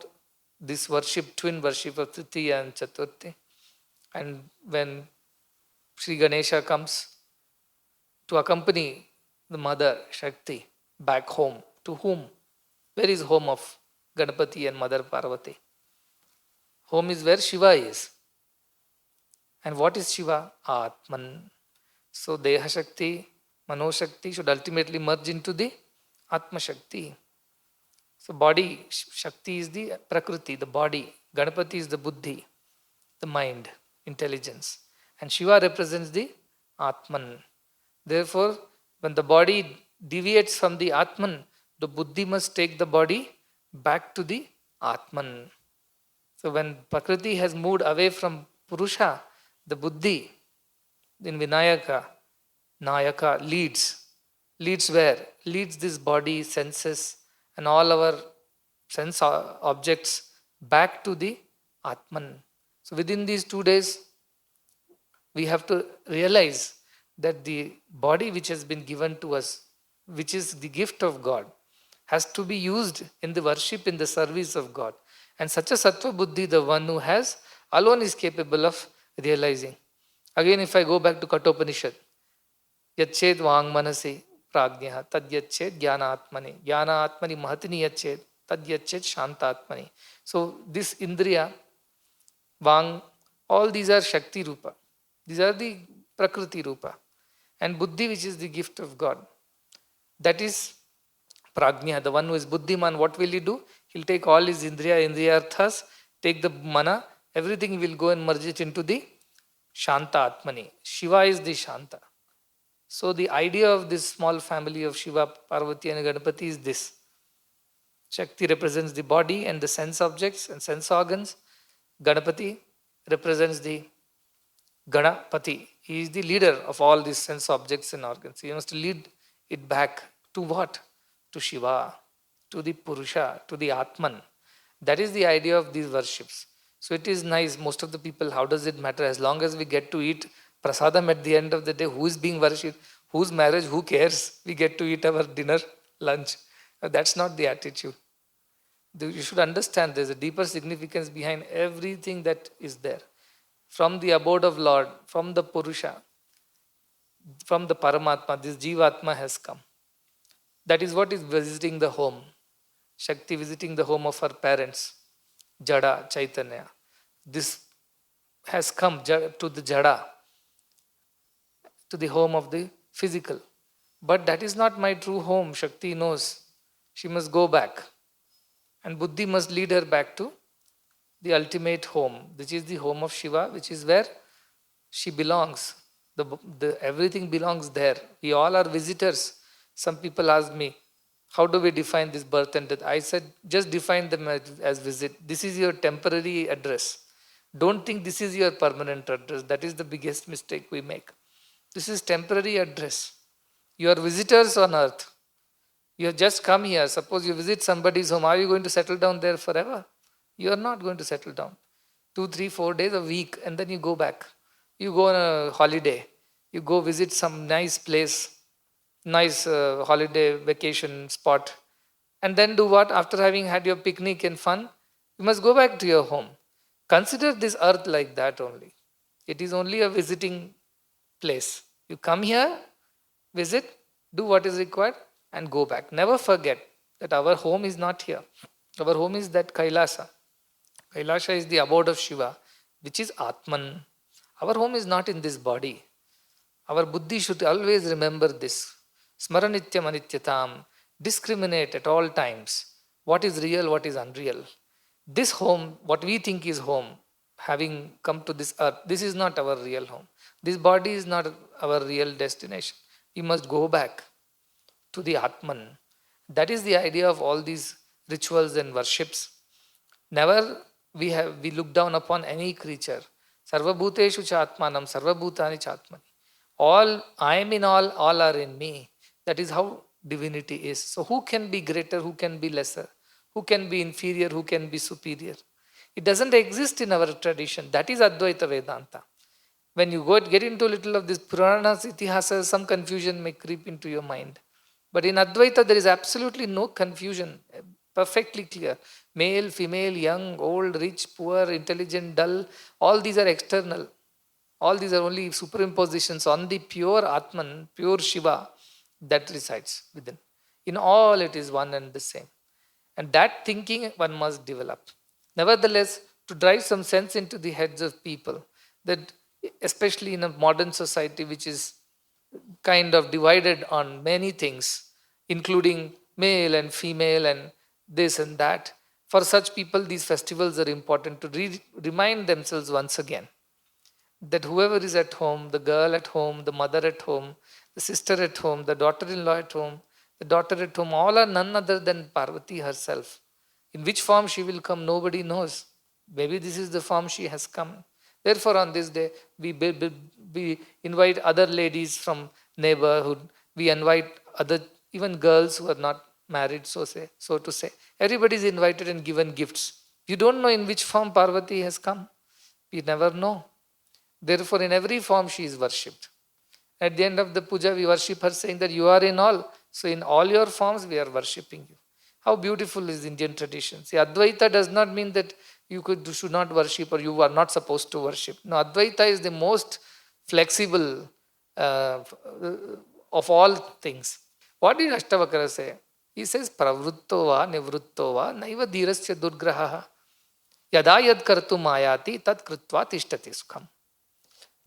this worship, twin worship of Tritiya and Chaturthi, and when Sri Ganesha comes to accompany the mother Shakti back home, to whom? Where is home of Ganapati and Mother Parvati? Home is where Shiva is. And what is Shiva? Atman. So Deha Shakti, Mano Shakti should ultimately merge into the Atma Shakti. So body, Shakti is the Prakriti, the body. Ganapati is the Buddhi, the mind, intelligence. And Shiva represents the Atman. Therefore, when the body deviates from the Atman, the Buddhi must take the body back to the Atman. So when Prakriti has moved away from Purusha, the Buddhi in Vinayaka, Nayaka leads. Leads where? Leads this body, senses, and all our sense objects back to the Atman. So within these 2 days, we have to realize that the body which has been given to us, which is the gift of God, has to be used in the worship, in the service of God. And such a Sattva Buddhi, the one who has, alone is capable of realizing. Again, if I go back to Kathopanishad, Yached Vang Manasi Prajna Tad Yached Jnana Atmani Jnana Atmani Mahatini Yached Tad Yached Shanta Atmani. So this Indriya, Vang, all these are Shakti Rupa. These are the Prakriti Rupa. And Buddhi, which is the gift of God. That is Prajna, the one who is Buddhiman. What will he do? He'll take all his Indriyarthas, take the mana, everything will go and merge it into the Shanta Atmani. Shiva is the Shanta. So the idea of this small family of Shiva, Parvati and Ganapati is this. Shakti represents the body and the sense objects and sense organs. Ganapati represents the Ganapati. He is the leader of all these sense objects and organs. He must lead it back to what? To Shiva, to the Purusha, to the Atman. That is the idea of these worships. So it is nice. Most of the people, how does it matter? As long as we get to eat prasadam at the end of the day, who is being worshipped, whose marriage, who cares? We get to eat our dinner, lunch. That's not the attitude. You should understand there's a deeper significance behind everything that is there. From the abode of Lord, from the Purusha, from the Paramatma, this Jivatma has come. That is what is visiting the home. Shakti visiting the home of her parents, Jada, Chaitanya. This has come to the Jada, to the home of the physical. But that is not my true home. Shakti knows she must go back. And Buddhi must lead her back to the ultimate home, which is the home of Shiva, which is where she belongs. Everything belongs there. We all are visitors. Some people ask me, how do we define this birth and death? I said, just define them as visit. This is your temporary address. Don't think this is your permanent address. That is the biggest mistake we make. This is temporary address. You are visitors on earth. You have just come here. Suppose you visit somebody's home. Are you going to settle down there forever? You are not going to settle down. 2, 3, 4 days, a week, and then you go back. You go on a holiday. You go visit some nice place, nice holiday vacation spot, and then do what? After having had your picnic and fun, you must go back to your home. Consider this earth like that only. It is only a visiting place. You come here, visit, do what is required, and go back. Never forget that our home is not here. Our home is that Kailasa. Kailasa is the abode of Shiva, which is Atman. Our home is not in this body. Our buddhi should always remember this. Smaranityam anityatam. Discriminate at all times what is real, what is unreal. This home, what we think is home, having come to this earth, this is not our real home. This body is not our real destination. We must go back to the Atman. That is the idea of all these rituals and worships. Never we look down upon any creature. Sarvabhuteshu chatmanam, sarvabhutani chatmani. All, I am in all are in me. That is how divinity is. So who can be greater, who can be lesser? Who can be inferior, who can be superior? It doesn't exist in our tradition. That is Advaita Vedanta. When you get into a little of this Puranas, Itihasas, some confusion may creep into your mind. But in Advaita, there is absolutely no confusion. Perfectly clear. Male, female, young, old, rich, poor, intelligent, dull, all these are external. All these are only superimpositions on the pure Atman, pure Shiva that resides within. In all, it is one and the same. And that thinking one must develop. Nevertheless, to drive some sense into the heads of people, that especially in a modern society which is kind of divided on many things, including male and female and this and that, for such people, these festivals are important to remind themselves once again that whoever is at home, the girl at home, the mother at home, the sister at home, the daughter-in-law at home, the daughter at home, all are none other than Parvati herself. In which form she will come, nobody knows. Maybe this is the form she has come. Therefore, on this day, we invite other ladies from neighborhood. We invite other, even girls who are not married, so to say. Everybody is invited and given gifts. You don't know in which form Parvati has come. We never know. Therefore, in every form she is worshipped. At the end of the puja, we worship her saying that you are in all. So in all your forms, we are worshipping you. How beautiful is Indian tradition. See, Advaita does not mean that you should not worship or you are not supposed to worship. No, Advaita is the most flexible of all things. What did Ashtavakara say? He says, Pravritto va nivrutto va naiva dhirasya durgraha yada yad kartum ayati tat kritva tishtati sukham.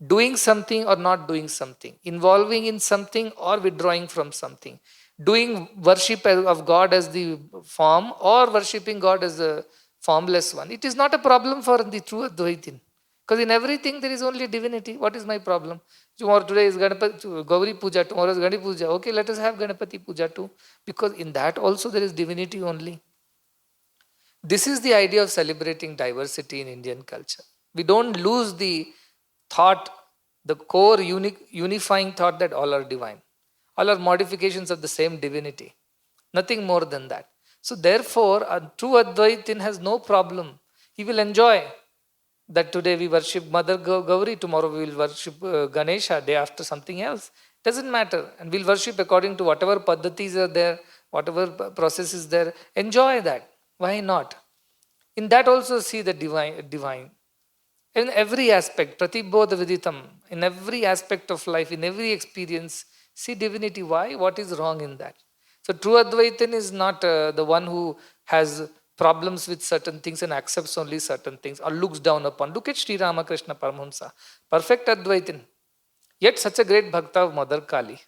Doing something or not doing something, involving in something or withdrawing from something, doing worship of God as the form or worshipping God as the formless one. It is not a problem for the true Advaitin. Because in everything there is only divinity. What is my problem? Today is Gauri Puja, tomorrow is Ganapati Puja. Okay, let us have Ganapati Puja too. Because in that also there is divinity only. This is the idea of celebrating diversity in Indian culture. We don't lose the thought, the core unifying thought that all are divine. All are modifications of the same divinity. Nothing more than that. So therefore, a true Advaitin has no problem. He will enjoy that today we worship Mother Gauri, tomorrow we will worship Ganesha, day after something else. Doesn't matter. And we'll worship according to whatever paddhatis are there, whatever process is there. Enjoy that. Why not? In that also see the divine. In every aspect, pratibodha viditam, in every aspect of life, in every experience, see divinity. Why? What is wrong in that? So true Advaitin is not the one who has problems with certain things and accepts only certain things or looks down upon. Look at Sri Ramakrishna Paramahamsa, perfect Advaitin, yet such a great bhakta of Mother Kali.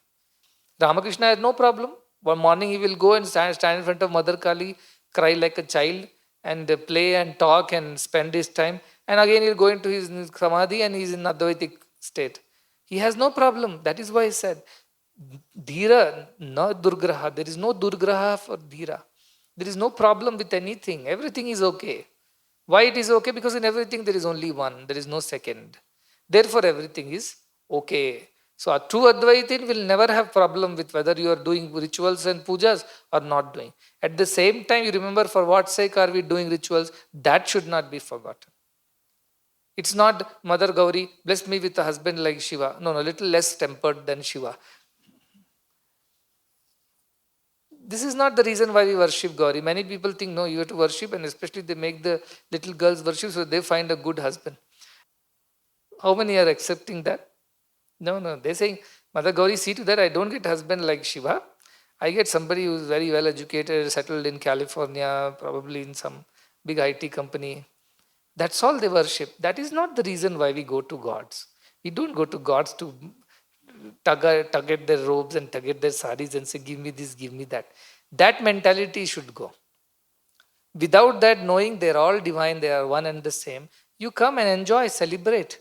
Ramakrishna had no problem. One morning he will go and stand in front of Mother Kali, cry like a child and play and talk and spend his time. And again he'll go into his samadhi and he's in Advaitic state. He has no problem. That is why he said, Dhira, no Durgraha. There is no Durgraha for Dhira. There is no problem with anything. Everything is okay. Why it is okay? Because in everything there is only one. There is no second. Therefore everything is okay. So a true Advaitin will never have problem with whether you are doing rituals and pujas or not doing. At the same time, you remember for what sake are we doing rituals? That should not be forgotten. It's not Mother Gauri, bless me with a husband like Shiva. No, little less tempered than Shiva. This is not the reason why we worship Gauri. Many people think, no, you have to worship, and especially they make the little girls worship so they find a good husband. How many are accepting that? No. They're saying, Mother Gauri, see to that I don't get husband like Shiva. I get somebody who's very well educated, settled in California, probably in some big IT company. That's all they worship. That is not the reason why we go to gods. We don't go to gods to tug at their robes and tug at their saris and say, give me this, give me that. That mentality should go. Without that, knowing they're all divine, they are one and the same, you come and enjoy, celebrate.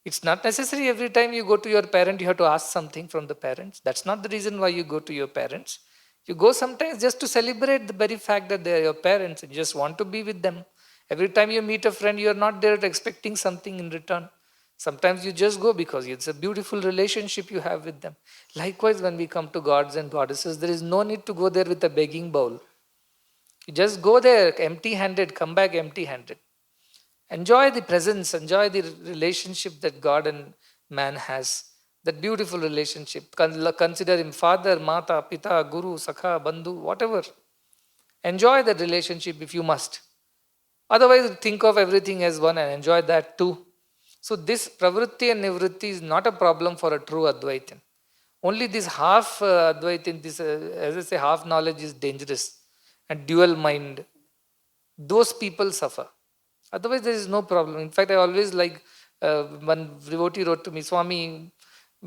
It's not necessary every time you go to your parent, you have to ask something from the parents. That's not the reason why you go to your parents. You go sometimes just to celebrate the very fact that they are your parents and you just want to be with them. Every time you meet a friend, you are not there expecting something in return. Sometimes you just go because it's a beautiful relationship you have with them. Likewise, when we come to gods and goddesses, there is no need to go there with a begging bowl. You just go there empty handed, come back empty handed. Enjoy the presence, enjoy the relationship that God and man has. That beautiful relationship. Consider him father, mata, pita, guru, sakha, bandhu, whatever. Enjoy that relationship if you must. Otherwise, think of everything as one and enjoy that too. So, this pravritti and nivritti is not a problem for a true Advaitin. Only this half Advaitin, this, as I say, half knowledge is dangerous. And dual mind, those people suffer. Otherwise, there is no problem. In fact, I always like one devotee wrote to me, Swami,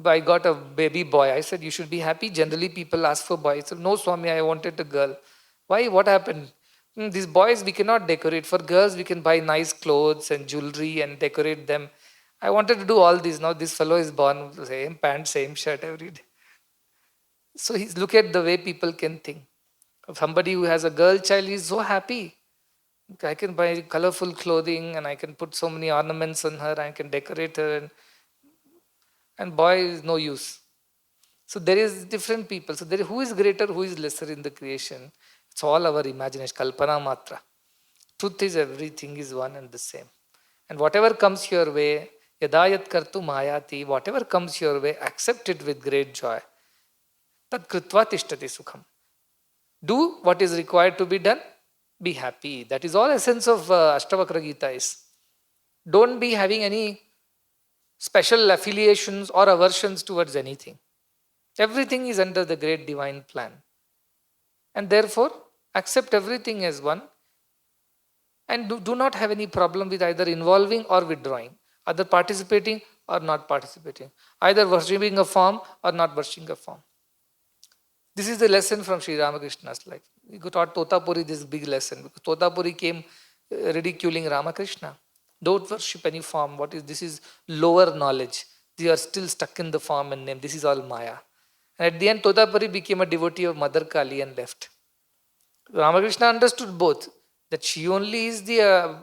I got a baby boy. I said, you should be happy. Generally, people ask for boys. I said, no, Swami, I wanted a girl. Why? What happened? These boys we cannot decorate. For girls, we can buy nice clothes and jewelry and decorate them. I wanted to do all this. Now this fellow is born, same pant, same shirt every day. So look at the way people can think. Somebody who has a girl child is so happy. I can buy colorful clothing and I can put so many ornaments on her. I can decorate her. And boy is no use. So there is different people. So who is greater, who is lesser in the creation? It's all our imagination. Kalpana matra. Truth is everything is one and the same. And whatever comes your way, yadayat kartu mayati, whatever comes your way, accept it with great joy. Tad kritva tishtati sukham. Do what is required to be done. Be happy. That is all essence of Ashtavakra Gita is. Don't be having any special affiliations or aversions towards anything. Everything is under the great divine plan. And therefore, accept everything as one and do not have any problem with either involving or withdrawing, either participating or not participating, either worshipping a form or not worshipping a form. This is the lesson from Sri Ramakrishna's life. He taught Totapuri this big lesson because Totapuri came ridiculing Ramakrishna. Don't worship any form. This is lower knowledge. They are still stuck in the form and name. This is all Maya. And at the end, Totapuri became a devotee of Mother Kali and left. Ramakrishna understood both. That she only is the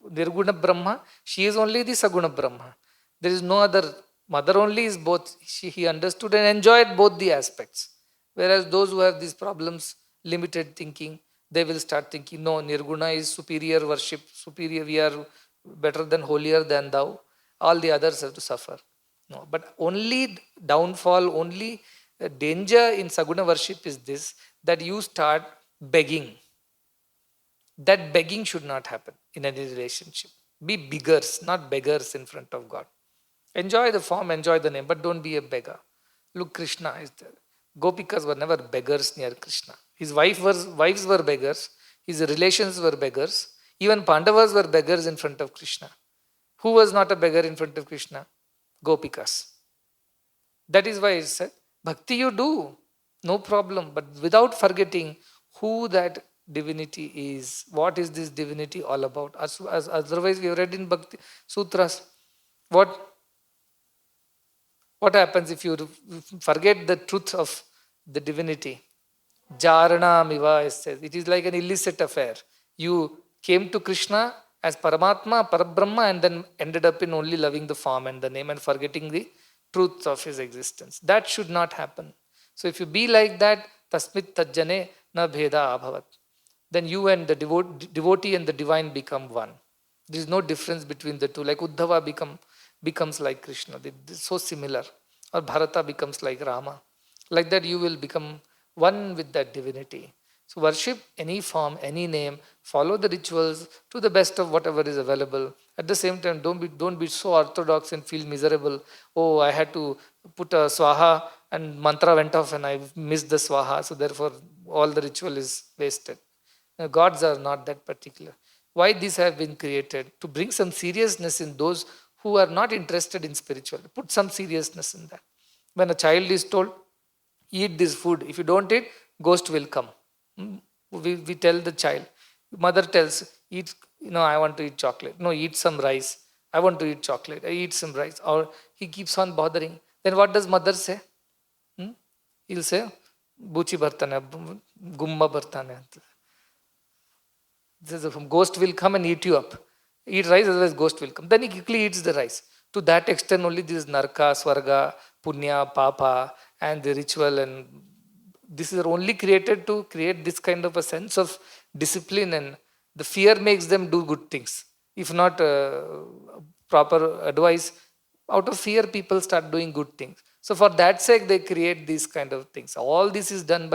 Nirguna Brahma. She is only the Saguna Brahma. There is no other. Mother only is both. He understood and enjoyed both the aspects. Whereas those who have these problems, limited thinking, they will start thinking, no, Nirguna is superior worship, superior, we are better than, holier than thou. All the others have to suffer. No, but only downfall, only danger in Saguna worship is this, that you start begging. That begging should not happen in any relationship. Be beggars, not beggars in front of God. Enjoy the form, enjoy the name, but don't be a beggar. Look, Krishna is there. Gopikas were never beggars near Krishna. His wives were beggars. His relations were beggars. Even Pandavas were beggars in front of Krishna. Who was not a beggar in front of Krishna? Gopikas. That is why it said, bhakti you do, no problem, but without forgetting who that divinity is. What is this divinity all about? As otherwise, we have read in Bhakti Sutras. What happens if you forget the truth of the divinity? Jarana miva, it says. It is like an illicit affair. You came to Krishna as Paramatma, Parabrahma, and then ended up in only loving the form and the name and forgetting the truth of his existence. That should not happen. So if you be like that, tasmit tajjane na bheda abhavat. Then you and the devotee and the divine become one. There is no difference between the two. Like Uddhava becomes like Krishna. They're so similar. Or Bharata becomes like Rama. Like that, you will become one with that divinity. So worship any form, any name, follow the rituals to the best of whatever is available. At the same time, don't be so orthodox and feel miserable. Oh, I had to put a swaha and mantra went off and I missed the swaha, so therefore all the ritual is wasted. Now, gods are not that particular. Why these have been created? To bring some seriousness in those who are not interested in spirituality. Put some seriousness in that. When a child is told, eat this food, if you don't eat, ghost will come. We tell the child, mother tells, eat, I want to eat chocolate. No, eat some rice. I want to eat chocolate. I eat some rice. Or he keeps on bothering. Then what does mother say? He'll say, Buchi bartane, gumma bartane. Ghost will come and eat you up. Eat rice, otherwise ghost will come. Then he quickly eats the rice. To that extent only this narka, swarga, punya, papa, and the ritual, and this is only created to create this kind of a sense of discipline, and the fear makes them do good things. If not proper advice, out of fear people start doing good things. So for that sake they create these kind of things. All this is done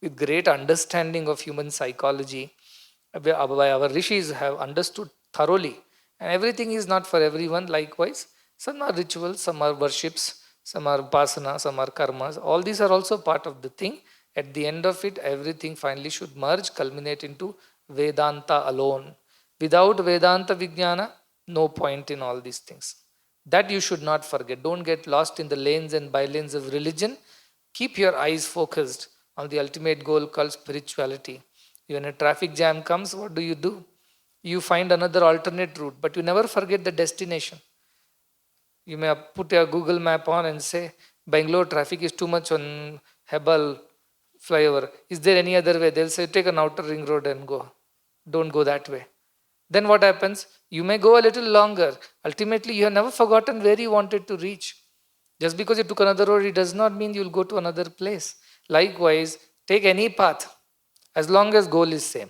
with great understanding of human psychology. Our rishis have understood thoroughly, and everything is not for everyone. Likewise, some are rituals, some are worships, some are upasana, some are karmas. All these are also part of the thing. At the end of it, everything finally should merge, culminate into Vedanta alone. Without Vedanta Vijnana, no point in all these things. That you should not forget. Don't get lost in the lanes and bylanes of religion. Keep your eyes focused on the ultimate goal called spirituality. When a traffic jam comes, what do? You find another alternate route, but you never forget the destination. You may put your Google map on and say, Bangalore traffic is too much on Hebbal flyover. Is there any other way? They'll say, take an outer ring road and go. Don't go that way. Then what happens? You may go a little longer. Ultimately, you have never forgotten where you wanted to reach. Just because you took another road, it does not mean you'll go to another place. Likewise, take any path, as long as goal is same.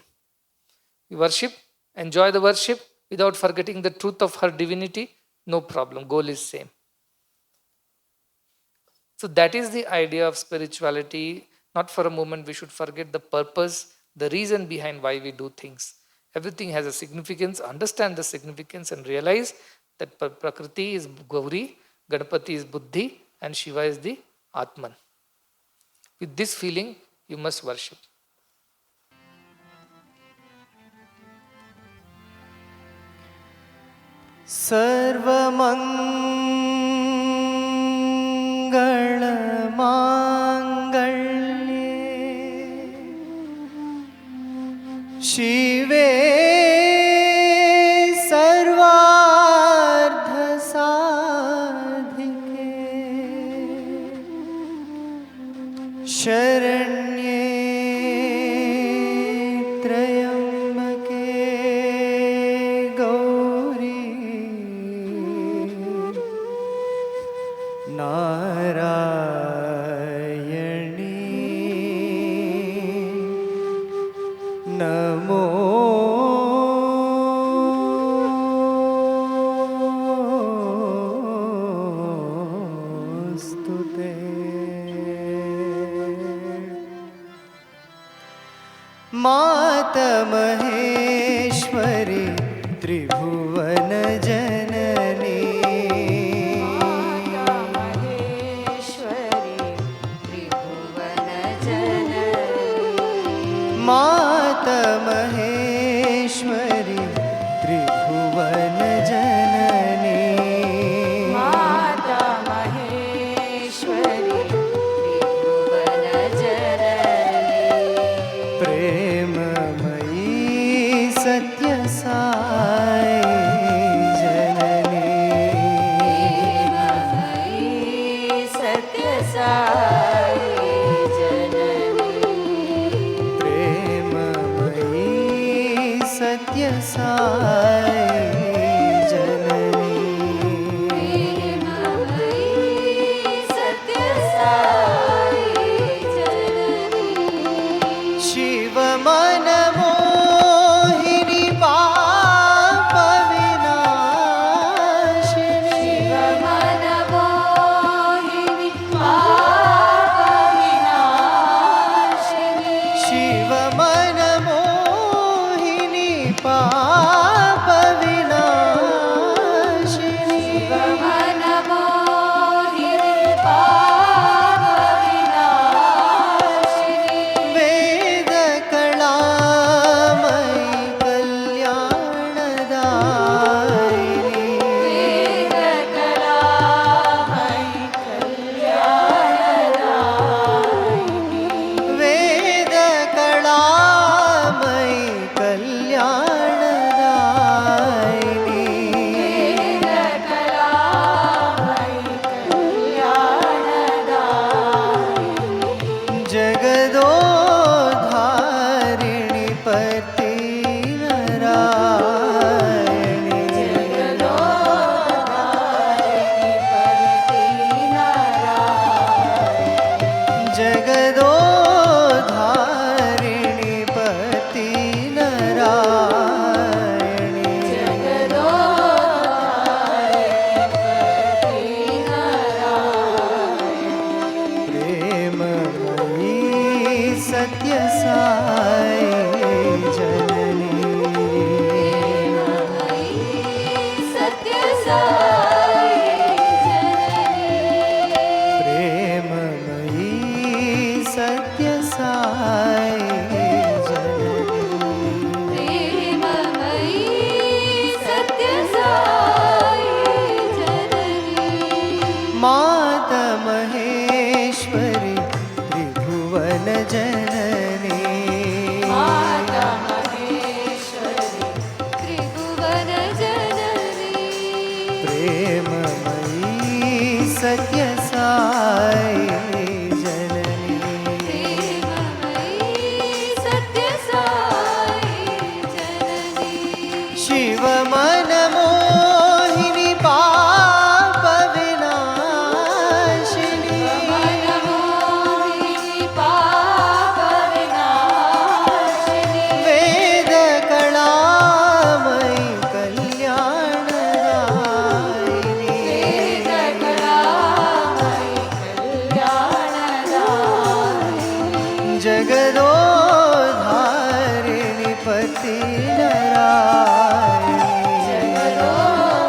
You worship, enjoy the worship without forgetting the truth of her divinity, no problem, goal is same. So that is the idea of spirituality. Not for a moment we should forget the purpose, the reason behind why we do things. Everything has a significance. Understand the significance and realize that Prakriti is Gauri, Ganapati is Buddhi, and Shiva is the Atman. With this feeling, you must worship. सर्वमङ्गलमाङ्गल्ये शिवे सर्वार्थसाधिके शरण्ये त्र्यम्बके गौरी नारायणी नमोस्तुते। मातमहेश्वरी त्रिभुवन जननी मातमहेश्वरी त्रिभुवन जननी प्रेममयी सत्यसाई जननी प्रेममयी सत्यसाई शिवमनमोहिनी पापविनाशिनी सत्य साई जननी सत्य साई जननी प्रेममयी सत्य साई जननी प्रेममयी सत्य साई जननी मात महेश्वरी त्रिभुवन जननी माता महेश्वरी त्रिभुवन जननी प्रेममयी सत्य साई जननी प्रेममयी सत्य साई जननी शिव मन मोहिनी पाप विनाशिनी मनमोहिनी पाप विनाशिनी वेद कलामयी कल्याणदायिनी वेदकलामयि कल्याणदायिनी जगदोधारिणि पति नारायणी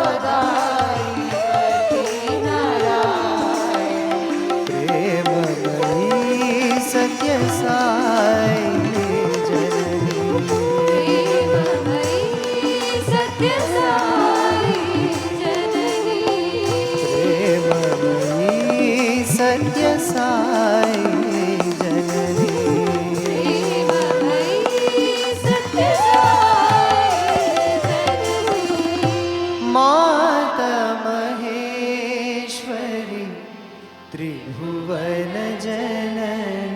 जगदोदायिनि पतिनारायणि प्रेममयी सत्य साई जननी प्रेममयि सत्य साई जननी प्रेममयी सत्य साई जननी प्रेममयि सत्य साई जननी मात महेश्वरी त्रिभुवन जननी